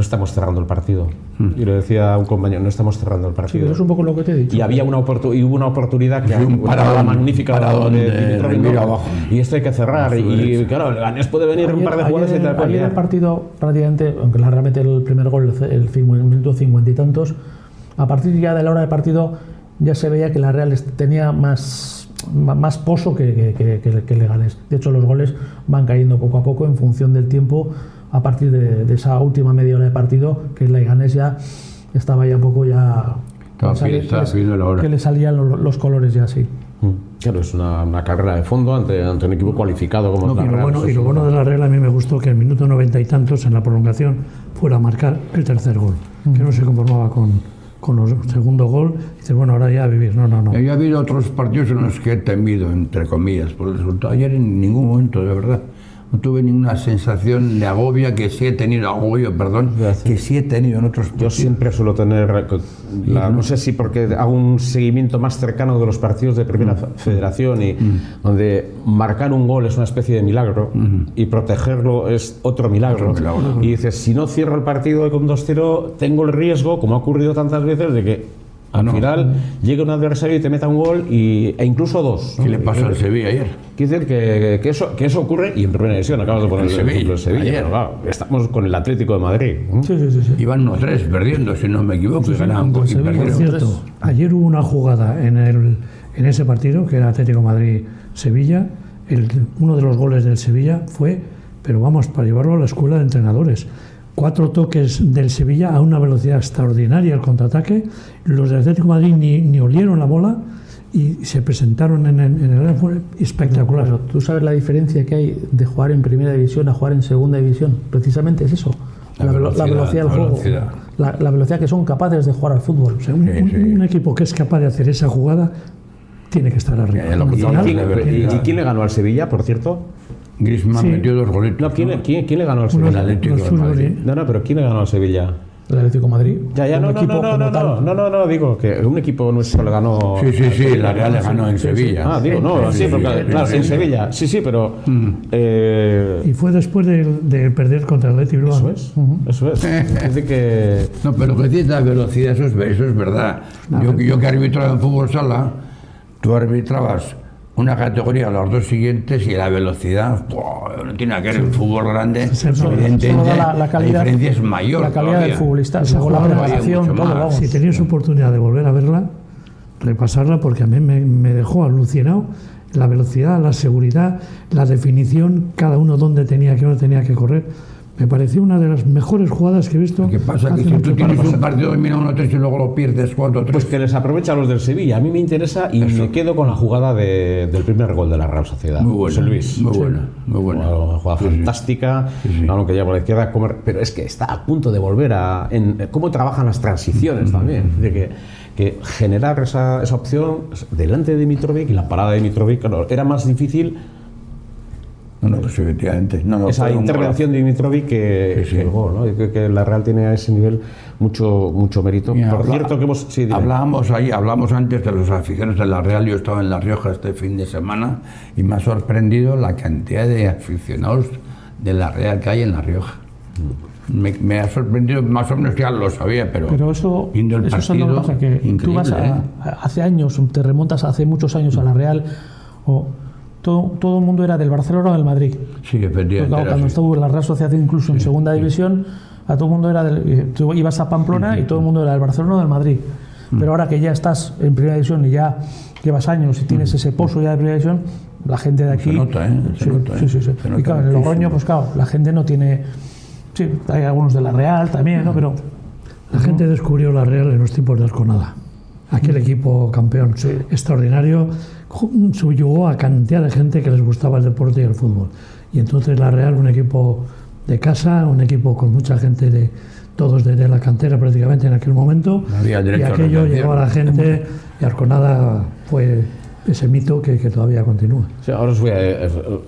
estamos cerrando el partido. Y le decía a un compañero, no estamos cerrando el partido. Sí, eso es un poco lo que te he dicho. Y hubo una oportunidad que una parada magnífica de Dimitrov, y esto hay que cerrar. Y claro, el Leganés puede venir un par de jugadores y te la ayer el partido prácticamente, aunque realmente el primer gol, el minuto 50 y tantos, a partir ya de la hora del partido ya se veía que la Real tenía más pozo que Leganés. De hecho, los goles van cayendo poco a poco en función del tiempo. A partir de esa última media hora de partido, que Leganés ya estaba ya un poco que le salían los colores ya así. Claro, es una carrera de fondo ante un equipo cualificado como la Real. Y lo bueno de la Real, a mí me gustó que en el minuto 90 y tantos, en la prolongación, fuera a marcar el tercer gol, que no se conformaba con el segundo gol. Dice, bueno, ahora ya a vivir. No. Ya ha habido otros partidos en los que he temido, entre comillas, por el resultado. Ayer en ningún momento, de verdad, no tuve ninguna sensación de agobio, que sí he tenido en otros partidos. Yo siempre suelo tener, no sé si porque hago un seguimiento más cercano de los partidos de Primera Federación, y donde marcar un gol es una especie de milagro, y protegerlo es otro milagro. Y dices, si no cierro el partido con 2-0, tengo el riesgo, como ha ocurrido tantas veces, de que al final llega un adversario y te meta un gol e incluso dos. ¿Qué le pasó al Sevilla ayer? Quiere decir que eso ocurre, y en primera división acabas de poner el ejemplo de Sevilla. Pero claro, estamos con el Atlético de Madrid. Sí. Iban 1-3 perdiendo, si no me equivoco. Por cierto, ayer hubo una jugada en ese partido, que era Atlético Madrid-Sevilla. Uno de los goles del Sevilla fue, pero vamos, para llevarlo a la escuela de entrenadores. 4 toques del Sevilla a una velocidad extraordinaria al contraataque. Los de Atlético de Madrid ni olieron la bola y se presentaron en el área. Fue espectacular. Pero tú sabes la diferencia que hay de jugar en primera división a jugar en segunda división. Precisamente es eso. La velocidad del juego. La velocidad que son capaces de jugar al fútbol. O sea, un equipo que es capaz de hacer esa jugada tiene que estar arriba. ¿Y quién le ganó al Sevilla, por cierto? Griezmann metió 2 golitos. No, ¿quién le ganó al Sevilla? El Atlético de Madrid. No, pero ¿quién le ganó al Sevilla? El Atlético de Madrid. No, digo que un equipo nuestro le ganó. Sí, la Real le ganó en Sevilla. Porque claro, en Sevilla. Sí, pero. Y fue después de perder contra el Atlético. Eso es. Es de que. No, pero que tiene la velocidad, eso es verdad. Yo que arbitraba en fútbol sala, tú arbitrabas una categoría a los 2 siguientes, y la velocidad no tiene que ver. El fútbol grande, evidentemente la diferencia es mayor. La calidad del futbolista, la preparación, todo. Si tenías oportunidad de volver a verla, repasarla, porque a mí me dejó alucinado la velocidad, la seguridad, la definición, cada uno dónde tenía que correr. Me pareció una de las mejores jugadas que he visto. ¿Qué pasa? Que si tú tienes un partido de 1-3 y luego lo pierdes 4-3. Pues que les aprovecha a los del Sevilla. A mí me interesa, y me quedo con la jugada del primer gol de la Real Sociedad. Muy buena, José Luis. Muy buena. Una jugada fantástica, aunque ya por la izquierda. Pero es que está a punto de volver cómo trabajan las transiciones también. De que generar esa opción delante de Dimitrovic, y la parada de Dimitrovic, claro, era más difícil. Pues efectivamente. Esa intervención de Dimitrovic que el gol, ¿no? Yo creo que la Real tiene a ese nivel mucho mérito. Mira, por cierto, que hablamos antes de los aficionados de la Real. Yo estaba en La Rioja este fin de semana y me ha sorprendido la cantidad de aficionados de la Real que hay en La Rioja. Me ha sorprendido, más o menos ya lo sabía, pero eso, viendo el partido, es lo que pasa, que increíble, tú vas hace años, te remontas hace muchos años a la Real, todo el mundo era del Barcelona o del Madrid. Sí, efectivamente. Claro, cuando estuvo en la Real Sociedad, incluso en segunda división, a todo el mundo era tú ibas a Pamplona y todo el mundo era del Barcelona o del Madrid. Pero ahora que ya estás en primera división y ya llevas años y tienes ese pozo ya de primera división, la gente de aquí... Se nota, Sí. Y claro, en Logroño, pues claro, la gente no tiene... Sí, hay algunos de la Real también, ¿no? Pero... La gente descubrió la Real en los tiempos de Asconada. Aquel equipo campeón extraordinario, subyugó a cantidad de gente que les gustaba el deporte y el fútbol. Y entonces la Real, un equipo de casa, un equipo con mucha gente todos de la cantera prácticamente en aquel momento, y aquello llegó a la gente y Arconada fue ese mito que todavía continúa. Sí, ahora os voy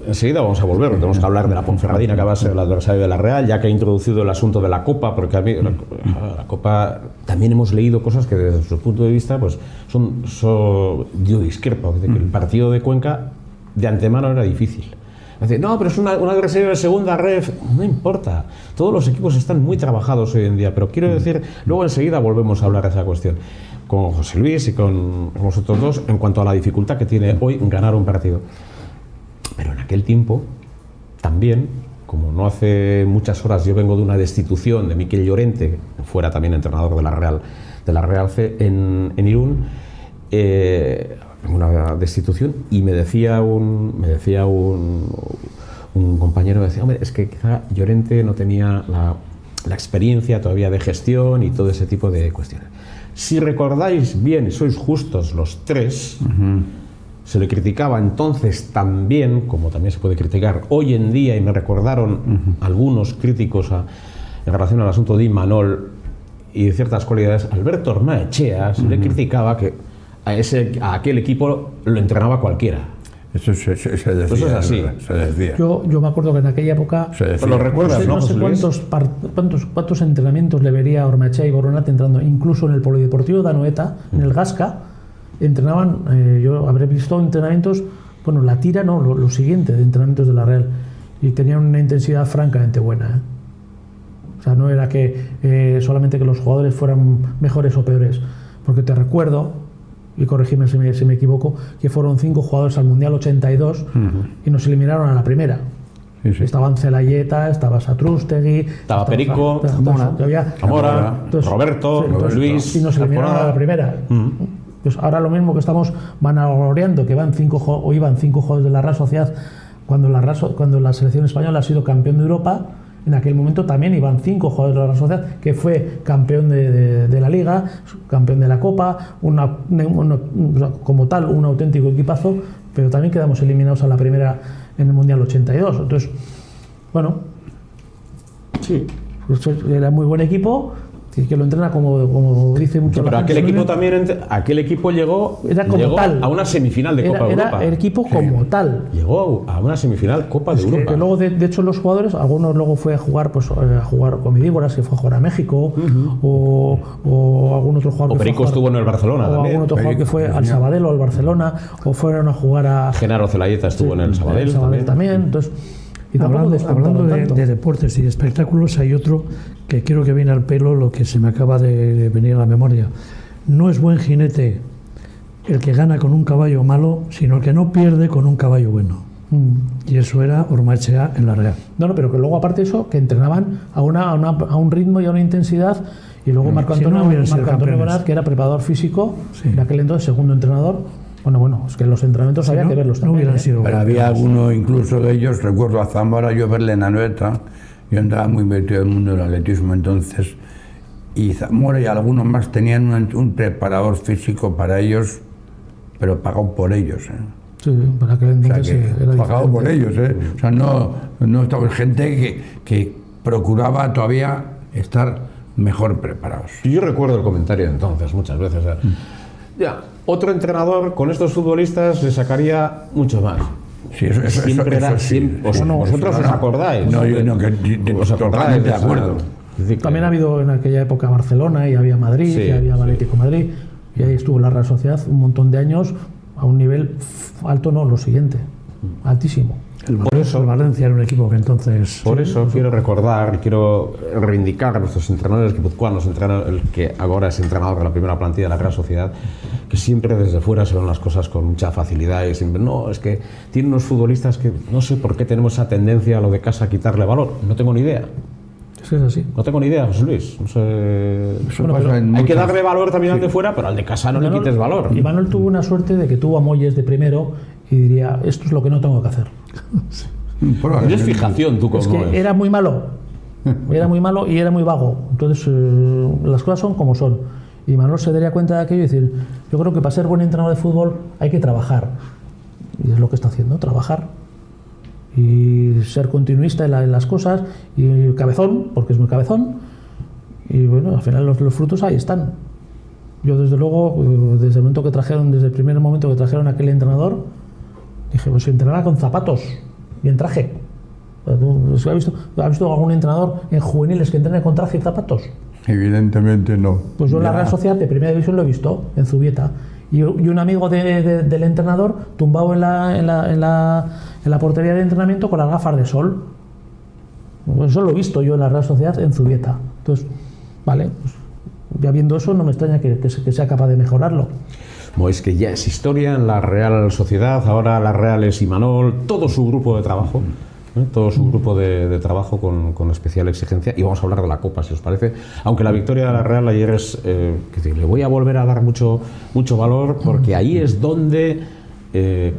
enseguida vamos a volver, tenemos que hablar de la Ponferradina, que va a ser el adversario de la Real, ya que ha introducido el asunto de la Copa, porque a mí la Copa también hemos leído cosas que desde su punto de vista pues yo discrepo, de que el partido de Cuenca de antemano era difícil. Decir, no, pero es un adversario de segunda ref, no importa, todos los equipos están muy trabajados hoy en día, pero quiero decir, luego enseguida volvemos a hablar de esa cuestión con José Luis y con vosotros dos en cuanto a la dificultad que tiene hoy ganar un partido. Pero en aquel tiempo también, como no hace muchas horas yo vengo de una destitución de Miquel Llorente, que fuera también entrenador de la Real C en Irún, una destitución, y me decía un compañero, me decía, hombre, es que quizá Llorente no tenía la experiencia todavía de gestión y todo ese tipo de cuestiones. Si recordáis bien y sois justos los tres, se le criticaba entonces también, como también se puede criticar hoy en día, y me recordaron algunos críticos en relación al asunto de Imanol y de ciertas cualidades, Alberto Ormaechea se le criticaba que a aquel equipo lo entrenaba cualquiera. Eso se decía. Eso es así. Se decía. Yo me acuerdo que en aquella época, ¿lo recuerdas, no sé cuántos entrenamientos le vería a Ormaechea y Boronat entrando, incluso en el Polideportivo de Anoeta, en el Gasca, entrenaban, yo habré visto entrenamientos, bueno, la tira no, lo siguiente de entrenamientos de la Real, y tenían una intensidad francamente buena, O sea, no era que solamente que los jugadores fueran mejores o peores, porque te recuerdo, y corregidme si me equivoco, que fueron 5 jugadores al Mundial 82 y nos eliminaron a la primera. Sí, sí. Estaban Celayeta, estaba Satrústegui, estaba Perico, Zamora, Roberto, Luis, y nos eliminaron a la primera. Pues ahora lo mismo que estamos vanagloriando que iban 5 jugadores de la Real Sociedad, cuando la selección española ha sido campeón de Europa. En aquel momento también iban 5 jugadores de la Real Sociedad, que fue campeón de la Liga, campeón de la Copa, como tal, un auténtico equipazo, pero también quedamos eliminados a la primera en el Mundial 82. Entonces, bueno, sí, era muy buen equipo, que lo entrena como dice mucho. Pero aquel equipo también, aquel equipo llegó tal, a una semifinal de Copa de Europa. Era el equipo como tal. Llegó a una semifinal Copa de Europa. Que luego, de hecho, los jugadores, algunos luego fue a jugar con Midígoras, que fue a jugar a México, o algún otro jugador. O Perico estuvo en el Barcelona. O algún otro jugador que fue al Sabadell o al Barcelona, o fueron a jugar a. Genaro Celayeta estuvo en el Sabadell. También. Entonces, y hablando de deportes y de espectáculos, hay otro que creo que viene al pelo, lo que se me acaba de venir a la memoria. No es buen jinete el que gana con un caballo malo, sino el que no pierde con un caballo bueno. Y eso era Ormaechea en la Real. No, pero que luego, aparte de eso, que entrenaban a un ritmo y a una intensidad. Y luego Marco Antonio Bonat, que era preparador físico, de aquel entonces segundo entrenador. Bueno, es que los entrenamientos había que verlos también. Pero había alguno, incluso de ellos, recuerdo a Zamora, yo verle en Anoeta, yo andaba muy metido en el mundo del atletismo entonces, y Zamora y algunos más tenían un preparador físico para ellos, pero pagado por ellos. Sí, para aquel entonces era pagado por ellos. O sea, no estaba gente que procuraba todavía estar mejor preparados. Yo recuerdo el comentario de entonces, muchas veces. Ya, otro entrenador con estos futbolistas le sacaría mucho más. Sí, eso siempre era. Vosotros os acordáis. No, yo no, os acordáis de acuerdo. También ha habido en aquella época Barcelona, y había Madrid, y había Atlético Madrid, y ahí estuvo la Real Sociedad un montón de años a un nivel alto, no, lo siguiente, altísimo. El Valencia era un equipo que entonces... Por eso quiero recordar, quiero reivindicar a nuestros entrenadores guipuzcoanos, el que ahora es entrenador de la primera plantilla de la Real Sociedad, que siempre desde fuera se ven las cosas con mucha facilidad y siempre, no, es que tienen unos futbolistas que no sé por qué tenemos esa tendencia a lo de casa a quitarle valor, no tengo ni idea. Es así. No tengo ni idea, José Luis. No sé. Hay que darle valor también al de fuera, pero al de casa no le quites valor. Imanol tuvo una suerte de que tuvo a Moyes de primero y diría, esto es lo que no tengo que hacer. Tienes fijación tú con es que Moyes. Era muy malo y era muy vago. Entonces, las cosas son como son. Y Imanol se daría cuenta de aquello y decir, yo creo que para ser buen entrenador de fútbol hay que trabajar. Y es lo que está haciendo, trabajar y ser continuista en las cosas, y cabezón, porque es muy cabezón, y bueno, al final los frutos ahí están. Yo desde luego, desde el primer momento que trajeron a aquel entrenador, dije, pues entrenará con zapatos y en traje. ¿Has visto algún entrenador en juveniles que entrene con traje y zapatos? Evidentemente no. Pues yo en la Real Sociedad de Primera División lo he visto, en Zubieta. Y un amigo del entrenador tumbado en la portería de entrenamiento con las gafas de sol. Pues eso lo he visto yo en la Real Sociedad en Zubieta. Entonces, vale, pues ya viendo eso no me extraña que sea capaz de mejorarlo. Bueno, es que ya es historia en la Real Sociedad, ahora la Real es Imanol, todo su grupo de trabajo. Todo su grupo de trabajo con especial exigencia, y vamos a hablar de la Copa, si os parece, aunque la victoria de la Real ayer es, le voy a volver a dar mucho valor, porque ahí es donde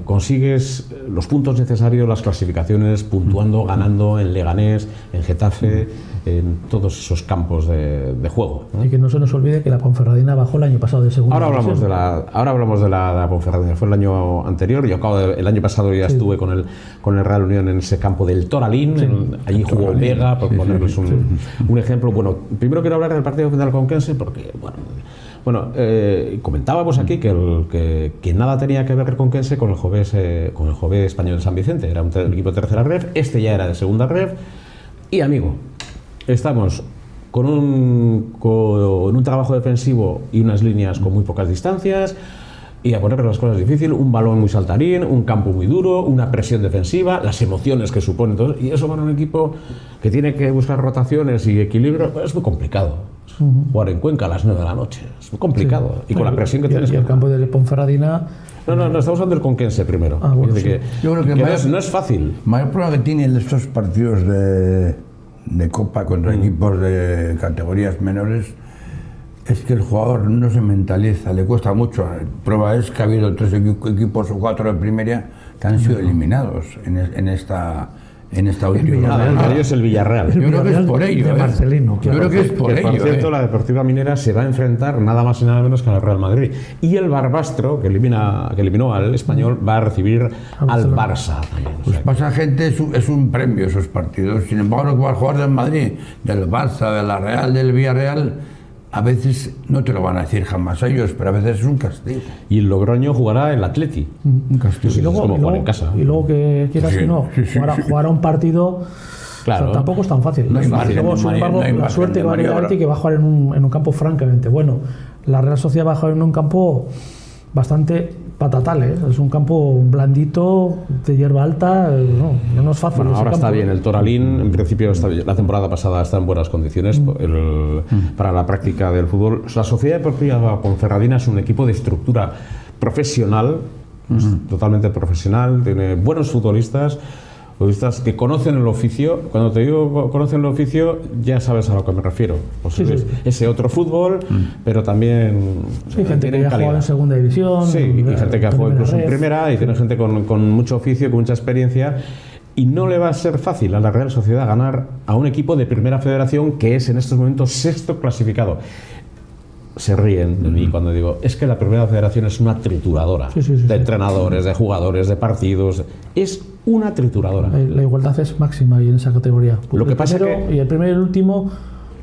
consigues los puntos necesarios, las clasificaciones, puntuando, ganando en Leganés, en Getafe, en todos esos campos de juego, ¿no? Y que no se nos olvide que la Ponferradina bajó el año pasado de segunda división. Ahora hablamos de la Ponferradina, fue el año anterior, el año pasado ya estuve con el Real Unión en ese campo del Toralín, allí jugó Vega, por ponerles un ejemplo. Bueno, primero quiero hablar del partido frente al Conquense, porque comentábamos aquí que nada tenía que ver el Conquense con el Jove Español de San Vicente, era un equipo de tercera ref, este ya era de segunda ref, y amigo, estamos con un trabajo defensivo y unas líneas con muy pocas distancias, y a poner las cosas difíciles, un balón muy saltarín, un campo muy duro, una presión defensiva, las emociones que supone todo, y eso para un equipo que tiene que buscar rotaciones y equilibrio, es muy complicado. Jugar en Cuenca a las 9 de la noche, es muy complicado, y con la presión que tienes. Y el campo de Ponferradina... No, estamos hablando del Conquense primero. Bueno, yo creo que no es fácil. El mayor problema que tienen estos partidos de Copa contra equipos de categorías menores es que el jugador no se mentaliza, le cuesta mucho. La prueba es que ha habido 3 equipos o 4 de primera que han sido eliminados en esta última. Entre ellos el Villarreal. Yo creo que es por ello. De Marcelino. Yo creo que es por ello. Por cierto, la Deportiva Minera se va a enfrentar nada más y nada menos que al Real Madrid. Y el Barbastro, que eliminó al Español, va a recibir al Barça también. Pues pasa gente, es un premio esos partidos. Sin embargo, para jugar del Madrid, del Barça, de la Real, del Villarreal, a veces no te lo van a decir jamás a ellos, pero a veces es un castigo. Y el Logroño jugará el Atleti. Un castigo. Y luego, en casa. Y luego que quieras que no, jugar a un partido, claro, tampoco es tan fácil. No hay margen, luego, sin embargo, la suerte va a ir a Atleti, que va a jugar en un campo francamente bueno. La Real Sociedad va a jugar en un campo bastante patatal, ¿eh? Es un campo blandito, de hierba alta, no es fácil. Bueno, ahora está bien, el Toralín, en principio la temporada pasada está en buenas condiciones para la práctica del fútbol. La Sociedad Deportiva Ponferradina es un equipo de estructura profesional, totalmente profesional, tiene buenos futbolistas que conocen el oficio. Cuando te digo conocen el oficio, ya sabes a lo que me refiero. Pues ese otro fútbol, pero también gente que ya ha jugado en segunda división, y gente que ha jugado incluso en primera, y tiene gente con mucho oficio, con mucha experiencia. Y no le va a ser fácil a la Real Sociedad ganar a un equipo de primera federación que es en estos momentos 6º clasificado. Se ríen de mí cuando digo, es que la primera federación es una trituradora de entrenadores, de jugadores, de partidos. Es una trituradora. La igualdad es máxima y en esa categoría. Lo que pasa y el primero y el último,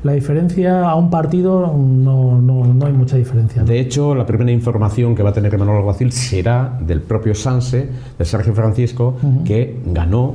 la diferencia a un partido no hay mucha diferencia, ¿no? De hecho, la primera información que va a tener Imanol Alguacil será del propio Sanse, de Sergio Francisco, que ganó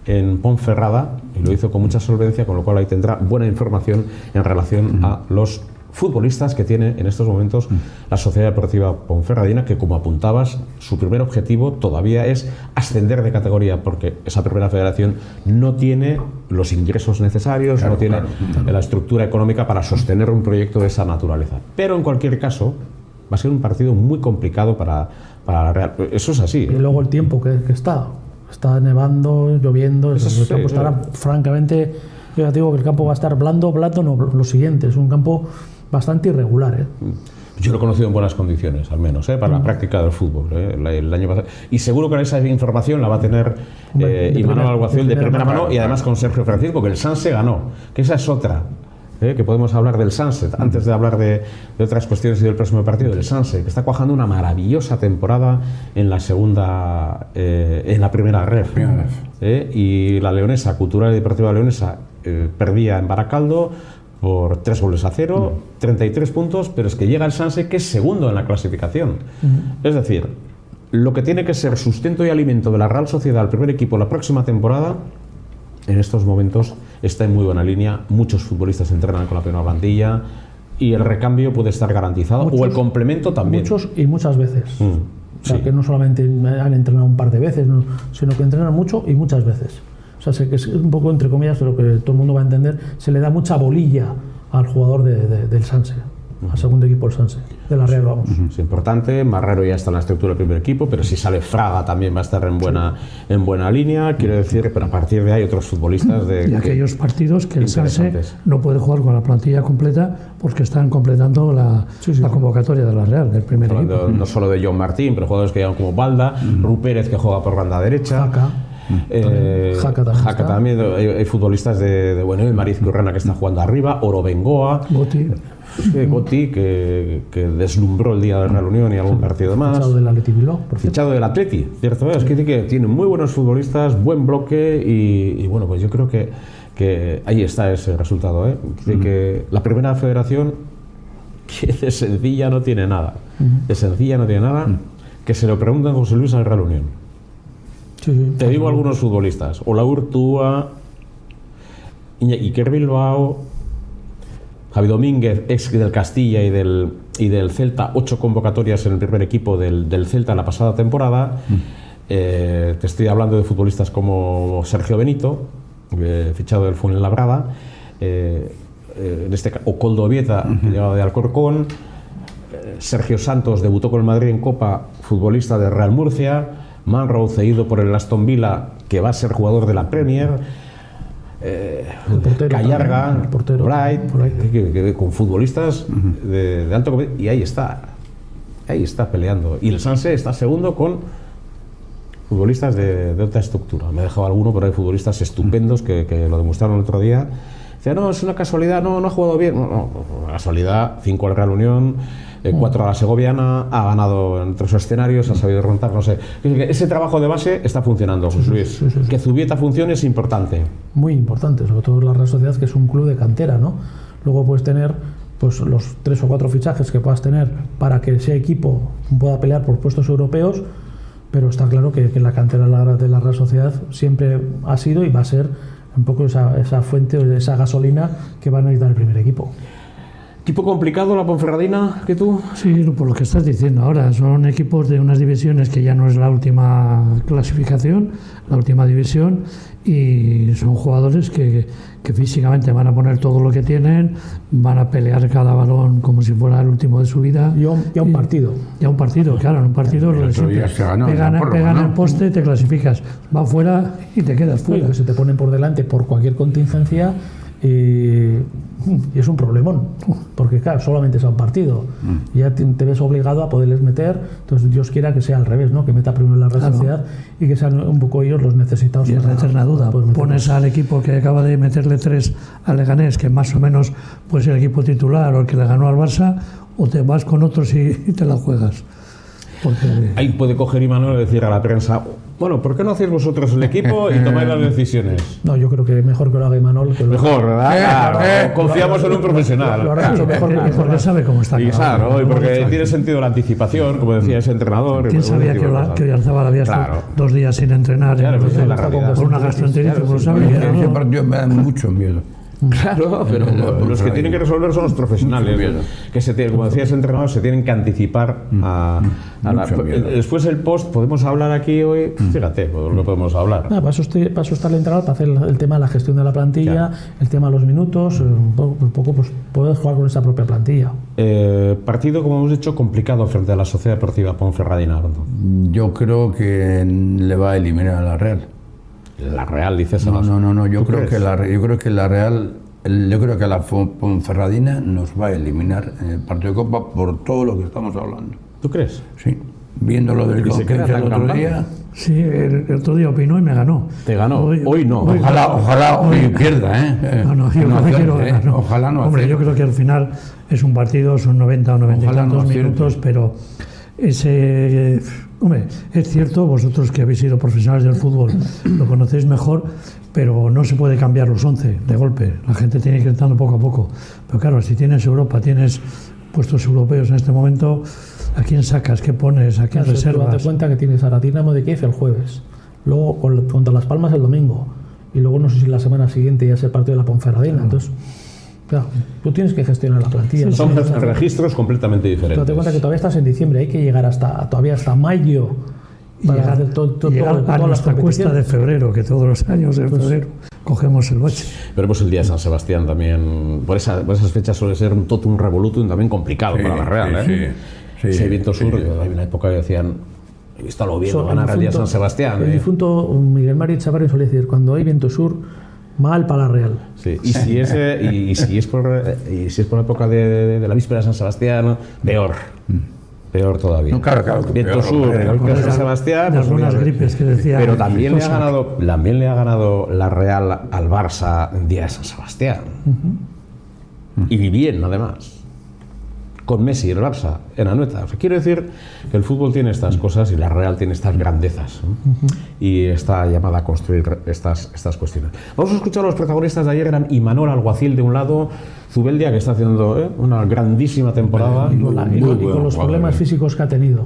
en Ponferrada y lo hizo con mucha solvencia, con lo cual ahí tendrá buena información en relación a los futbolistas que tiene en estos momentos la Sociedad Deportiva Ponferradina, que, como apuntabas, su primer objetivo todavía es ascender de categoría, porque esa primera federación no tiene los ingresos necesarios, no tiene la estructura económica para sostener un proyecto de esa naturaleza. Pero en cualquier caso va a ser un partido muy complicado para la Real. Eso es así. Y luego el tiempo que está nevando, lloviendo, el campo estará francamente, yo ya digo que el campo va a estar blando, no, lo siguiente, es un campo bastante irregular, ¿eh? Yo lo he conocido en buenas condiciones, al menos, para la práctica del fútbol, el año pasado. Y seguro que esa información la va a tener Imanol Alguacil de primera mano, y además con Sergio Francisco, que el Sanse ganó, que esa es otra. que podemos hablar del Sanse, antes de hablar de otras cuestiones y del próximo partido, del Sanse, que está cuajando una maravillosa temporada en la segunda, en la primera ref. Y la Leonesa, Cultural y Deportiva Leonesa, perdía en Baracaldo por 3-0, 33 puntos, pero es que llega el Sanse, que es segundo en la clasificación. Es decir, lo que tiene que ser sustento y alimento de la Real Sociedad, el primer equipo, la próxima temporada, en estos momentos está en muy buena línea. Muchos futbolistas entrenan con la primera plantilla y el recambio puede estar garantizado, o el complemento también. Muchos y muchas veces. O sea, sí. que no solamente han entrenado un par de veces, no, sino que entrenan mucho y muchas veces. O sea, sé que es un poco, entre comillas, de lo que todo el mundo va a entender, se le da mucha bolilla al jugador del Sanse, al segundo equipo del Sanse, de la Real, vamos. Es importante. Marrero ya está en la estructura del primer equipo, pero si sale Fraga también va a estar en buena línea. Quiero decir, pero a partir de ahí otros futbolistas y aquellos partidos que el Sanse no puede jugar con la plantilla completa porque están completando la convocatoria de la Real, del primer equipo. No solo de John Martín, pero jugadores que llegan como Balda, Rupérez, que juega por banda derecha. Jaca también, hay futbolistas de buen nivel, Mariz Currana, que está jugando arriba, Oro Bengoa, Goti, que deslumbró el día de la Unión y algún partido más. Fichado del Atleti Bilbao, Fichado del Atleti, cierto, es que tiene muy buenos futbolistas, buen bloque y bueno, pues yo creo que ahí está ese resultado, que la primera federación, que de sencilla no tiene nada, que se lo preguntan a José Luis al Real Unión. Te digo algunos futbolistas: Olaur Túa, Iker Bilbao, Javi Domínguez, ex del Castilla y del Celta, 8 convocatorias en el primer equipo del Celta en la pasada temporada. Te estoy hablando de futbolistas como Sergio Benito, fichado del Fuenlabrada, en este caso Okoldo Obieta, que llegaba de Alcorcón, Sergio Santos debutó con el Madrid en Copa, futbolista de Real Murcia, Manroe, cedido por el Aston Villa, que va a ser jugador de la Premier, Callarga, Bright, con futbolistas de alto y ahí está peleando. Y el Sanse está segundo con futbolistas de otra estructura. Me he dejado alguno, pero hay futbolistas estupendos que lo demostraron el otro día. Dice, no, es una casualidad, no ha jugado bien. No, casualidad, 5 al Real Unión, 4 a la Segoviana, ha ganado en 3 escenarios, ha sabido remontar, no sé. Ese trabajo de base está funcionando, José Luis. Que Zubieta funcione es importante. Muy importante, sobre todo la Real Sociedad, que es un club de cantera, ¿no? Luego puedes tener pues los 3 o 4 fichajes que puedas tener para que ese equipo pueda pelear por puestos europeos, pero está claro que la cantera de la Real Sociedad siempre ha sido y va a ser un poco esa fuente, esa gasolina que va a necesitar el primer equipo. ¿Equipo complicado la Ponferradina que tú? Sí, por lo que estás diciendo ahora, son equipos de unas divisiones que ya no es la última clasificación, la última división, y son jugadores que físicamente van a poner todo lo que tienen, van a pelear cada balón como si fuera el último de su vida. Ya un partido. Ya un partido, claro, en un partido lo de siempre. Pegan el poste, te clasificas, va fuera y te quedas fuera. Que se te ponen por delante por cualquier contingencia. Y es un problemón, porque claro, solamente es un partido, ya te ves obligado a poderles meter. Entonces Dios quiera que sea al revés, ¿no? Que meta primero la Real Sociedad y que sean un poco ellos los necesitados. Y es la eterna duda, pones al equipo que acaba de meterle 3 al Leganés, que más o menos puede ser el equipo titular o el que le ganó al Barça, o te vas con otros y te la juegas. Porque... Ahí puede coger Imanol y decir a la prensa, bueno, ¿por qué no hacéis vosotros el equipo y tomáis las decisiones? No, yo creo que mejor que lo haga Imanol. Mejor, ¿verdad? Claro, confiamos en un profesional. Lo hará mucho mejor. Y porque sabe cómo está. Y claro, y porque tiene sentido la anticipación, como decía ese entrenador. ¿Quién sabía que Oyarzabal había estado 2 días sin entrenar? Claro, por una gastroenteritis, lo sabía. Ese partido me da mucho miedo. Claro, pero los que tienen que resolver son los profesionales, que como decía ese entrenador, se tienen que anticipar a después el post. Podemos hablar aquí hoy, fíjate, no podemos hablar. Para eso está el entrenador, para hacer el tema de la gestión de la plantilla, el tema de los minutos, un poco pues puedes jugar con esa propia plantilla. Partido, como hemos dicho, complicado frente a la Sociedad Deportiva Ponferradina. Yo creo que le va a eliminar a la Real. La Real, dices. No. Yo creo que la Real, yo creo que la Ponferradina nos va a eliminar en el partido de Copa por todo lo que estamos hablando. ¿Tú crees? Sí. Viendo lo del Conquense el otro día. Sí, el otro día opinó y me ganó. Te ganó. Hoy no. Ojalá hoy pierda, ¿eh? No, yo no quiero ganar. No. Ojalá no. Hombre, yo creo que al final es un partido, son 90 o 90 y tantos minutos, pero ese... Hombre, es cierto, vosotros que habéis sido profesionales del fútbol lo conocéis mejor, pero no se puede cambiar los 11 de golpe. La gente tiene que ir entrando poco a poco. Pero claro, si tienes Europa, tienes puestos europeos en este momento, ¿a quién sacas? ¿Qué pones? ¿A quién reservas? Tú date cuenta que tienes a la Dinamo de Kiev el jueves, luego contra Las Palmas el domingo, y luego no sé si la semana siguiente ya es el partido de la Ponferradina. Entonces, claro, tú tienes que gestionar la plantilla. Son registros completamente diferentes. Date cuenta que todavía estás en diciembre, hay que llegar todavía hasta mayo para hacer llegar a nuestra cuesta de febrero, que todos los años en febrero cogemos el bache. Veremos el día de San Sebastián también. Por esas fechas suele ser un totum revolutum también complicado para la Real. Sí, viento sur. Hay una época que decían, he visto al Oviedo ganar el día de San Sebastián. El difunto Miguel Mario Chavarri solía decir, cuando hay viento sur, mal para la Real. Sí, y si es por la época de la víspera de San Sebastián, peor. Peor todavía. No, claro, viento sur, de San Sebastián. Las buenas gripes que decía. Pero también le ha ganado la Real al Barça en día de San Sebastián. Y bien, además. Con Messi, el Barça, en Anoeta. O sea, quiero decir que el fútbol tiene estas cosas y la Real tiene estas grandezas, ¿no? Y está llamada a construir estas cuestiones. Vamos a escuchar a los protagonistas de ayer. Eran Imanol Alguacil de un lado, Zubeldia, que está haciendo una grandísima temporada. Y con los problemas físicos que ha tenido.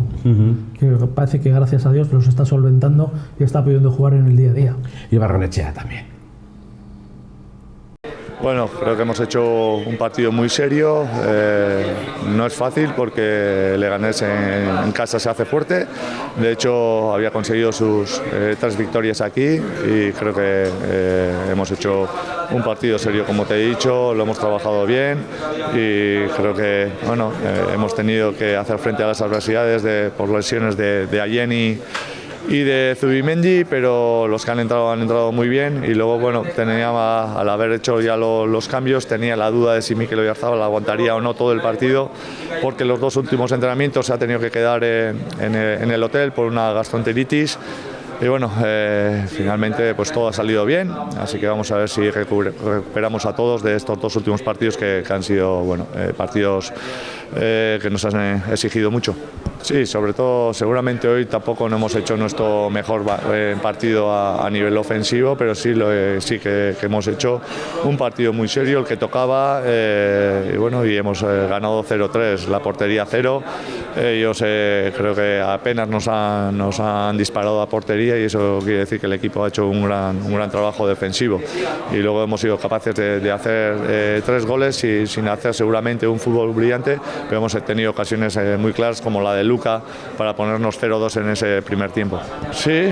Que parece que gracias a Dios los está solventando y está pudiendo jugar en el día a día. Y Barrenechea también. Bueno, creo que hemos hecho un partido muy serio, no es fácil porque Leganés en casa se hace fuerte, de hecho había conseguido sus 3 victorias aquí y creo que hemos hecho un partido serio, como te he dicho, lo hemos trabajado bien y creo que bueno, hemos tenido que hacer frente a las adversidades por lesiones de Ayeni y de Zubimendi, pero los que han entrado muy bien y luego bueno, al haber hecho ya los cambios tenía la duda de si Mikel Oyarzabal aguantaría o no todo el partido porque los 2 últimos entrenamientos se ha tenido que quedar en el hotel por una gastroenteritis y bueno, finalmente pues todo ha salido bien, así que vamos a ver si recuperamos a todos de estos 2 últimos partidos que han sido bueno, partidos que nos han exigido mucho. Sí, sobre todo, seguramente hoy tampoco no hemos hecho nuestro mejor partido a nivel ofensivo, pero sí que hemos hecho un partido muy serio, el que tocaba, y bueno, y hemos ganado 0-3, la portería 0. Ellos creo que apenas nos han disparado a portería y eso quiere decir que el equipo ha hecho un gran trabajo defensivo. Y luego hemos sido capaces de hacer 3 goles y sin hacer seguramente un fútbol brillante, pero hemos tenido ocasiones muy claras como la de Luka para ponernos 0-2 en ese primer tiempo. Sí,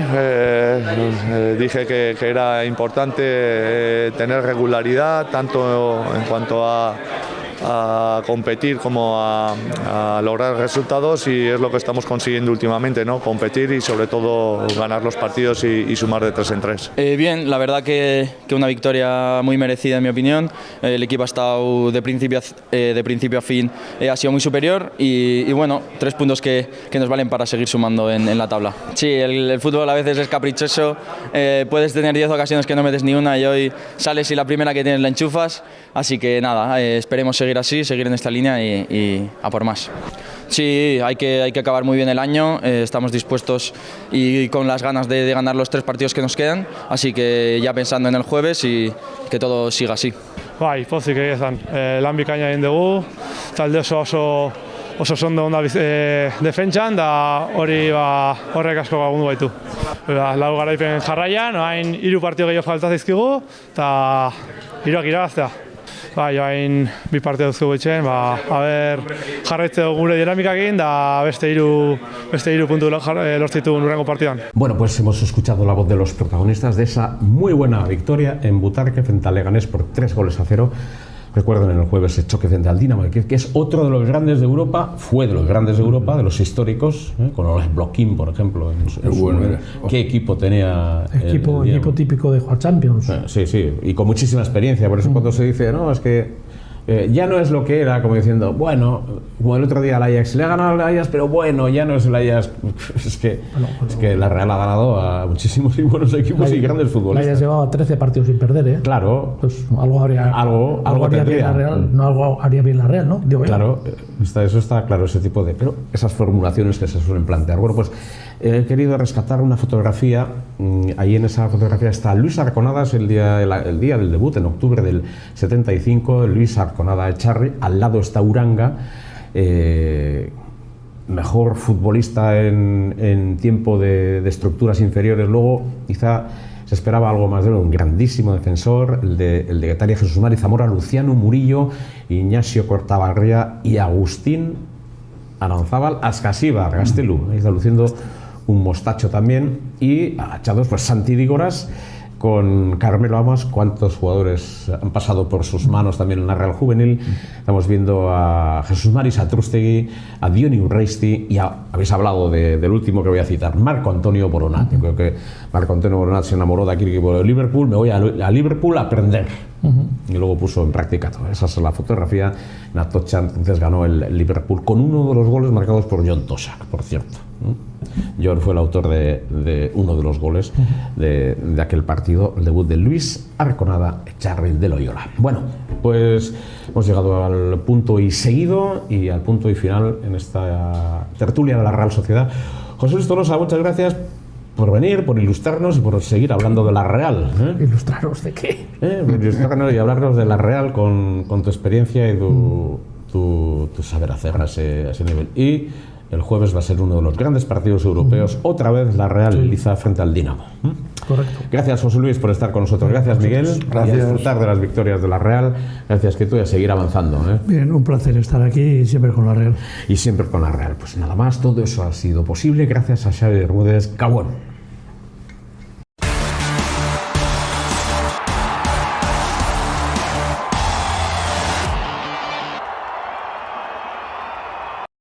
dije que era importante tener regularidad tanto en cuanto a competir como a lograr resultados y es lo que estamos consiguiendo últimamente, ¿no? Competir y sobre todo ganar los partidos y sumar de 3 en 3. Bien, la verdad que una victoria muy merecida en mi opinión. El equipo ha estado de principio a fin, ha sido muy superior y bueno, 3 puntos que nos valen para seguir sumando en la tabla. Sí, el fútbol a veces es caprichoso, puedes tener 10 ocasiones que no metes ni una y hoy sales y la primera que tienes la enchufas, así que nada, esperemos seguir así, seguir en esta línea y a por más. Sí, hay que acabar muy bien el año, estamos dispuestos y con las ganas de ganar los 3 partidos que nos quedan, así que ya pensando en el jueves y que todo siga así. Bai, pozik egia esan, lan bikaina egin dugu, talde oso sondo onda defentsan, da horrek asko lagundu baitu. Lau garaipen jarraian, orain 3 partido gehiago falta zaizkigu, eta 3 irabaztea. Bai, hain 2 partido duzku etxen, jarraitze dugu gure dinamikakin, da beste 3 puntu lortzitu nurrengo partidan. Bueno, pues hemos escuchado la voz de los protagonistas de esa muy buena victoria en Butarque frente al Leganés por 3-0. Recuerden el jueves el choque frente al Dinamo de Kiev, que es otro de los grandes de Europa, fue de los grandes de Europa, de los históricos, con Oleg Blokin, por ejemplo. ¿Qué equipo tenía? Equipo típico de jugar Champions. Sí, y con muchísima experiencia. Por eso cuando se dice, no, es que ya no es lo que era, como diciendo, bueno, como el otro día el Ajax le ha ganado al Ajax, pero bueno, ya no es el Ajax. Es que la Real ha ganado a muchísimos y buenos equipos y grandes futbolistas. El Ajax llevaba 13 partidos sin perder, ¿eh? Claro. Pues algo haría bien la Real, no algo haría bien la Real, ¿no? Digo, claro, eso está claro, ese tipo de... Pero esas formulaciones que se suelen plantear. Bueno, pues he querido rescatar una fotografía. Ahí en esa fotografía está Luis Arconadas el día del debut, en octubre del 75. Luis Arconada Echarri. Al lado está Uranga, mejor futbolista en tiempo de estructuras inferiores. Luego, quizá se esperaba algo más de él, un grandísimo defensor, el de Getaria, Jesús Mari Zamora, Luciano Murillo, Ignacio Cortabarria y Agustín Aranzábal Ascasíbar, Gastelu. Ahí está luciendo un mostacho también. Y agachados, pues Santi Dígoras con Carmelo Amas. ¿Cuántos jugadores han pasado por sus manos también en la Real Juvenil? Estamos viendo a Jesús Mari Satrústegui, a Diony Urreisti y habéis hablado del último que voy a citar, Marco Antonio Boronat. Yo creo que Marco Antonio Boronat se enamoró de aquel equipo de Liverpool. Me voy a Liverpool a aprender. Y luego puso en práctica todo. Esa es la fotografía. Atocha entonces ganó el Liverpool con uno de los goles marcados por John Toshack, por cierto. John fue el autor de uno de los goles de aquel partido, el debut de Luis Arconada Echarri de Loyola. Bueno, pues hemos llegado al punto y seguido y al punto y final en esta tertulia de la Real Sociedad. José Luis Tolosa, muchas gracias por venir, por ilustrarnos y por seguir hablando de la Real. ¿Ilustraros de qué? Ilustrarnos y hablarnos de la Real con tu experiencia y tu saber hacer a ese nivel. Y el jueves va a ser uno de los grandes partidos europeos. Otra vez la Real Liza frente al Dinamo. Correcto. Gracias, José Luis, por estar con nosotros. Gracias, Miguel. Gracias. Y a disfrutar de las victorias de la Real. Gracias, que tú, y a seguir avanzando. Bien, un placer estar aquí y siempre con la Real. Y siempre con la Real. Pues nada más, todo eso ha sido posible gracias a Xavi Bermúdez Cabón.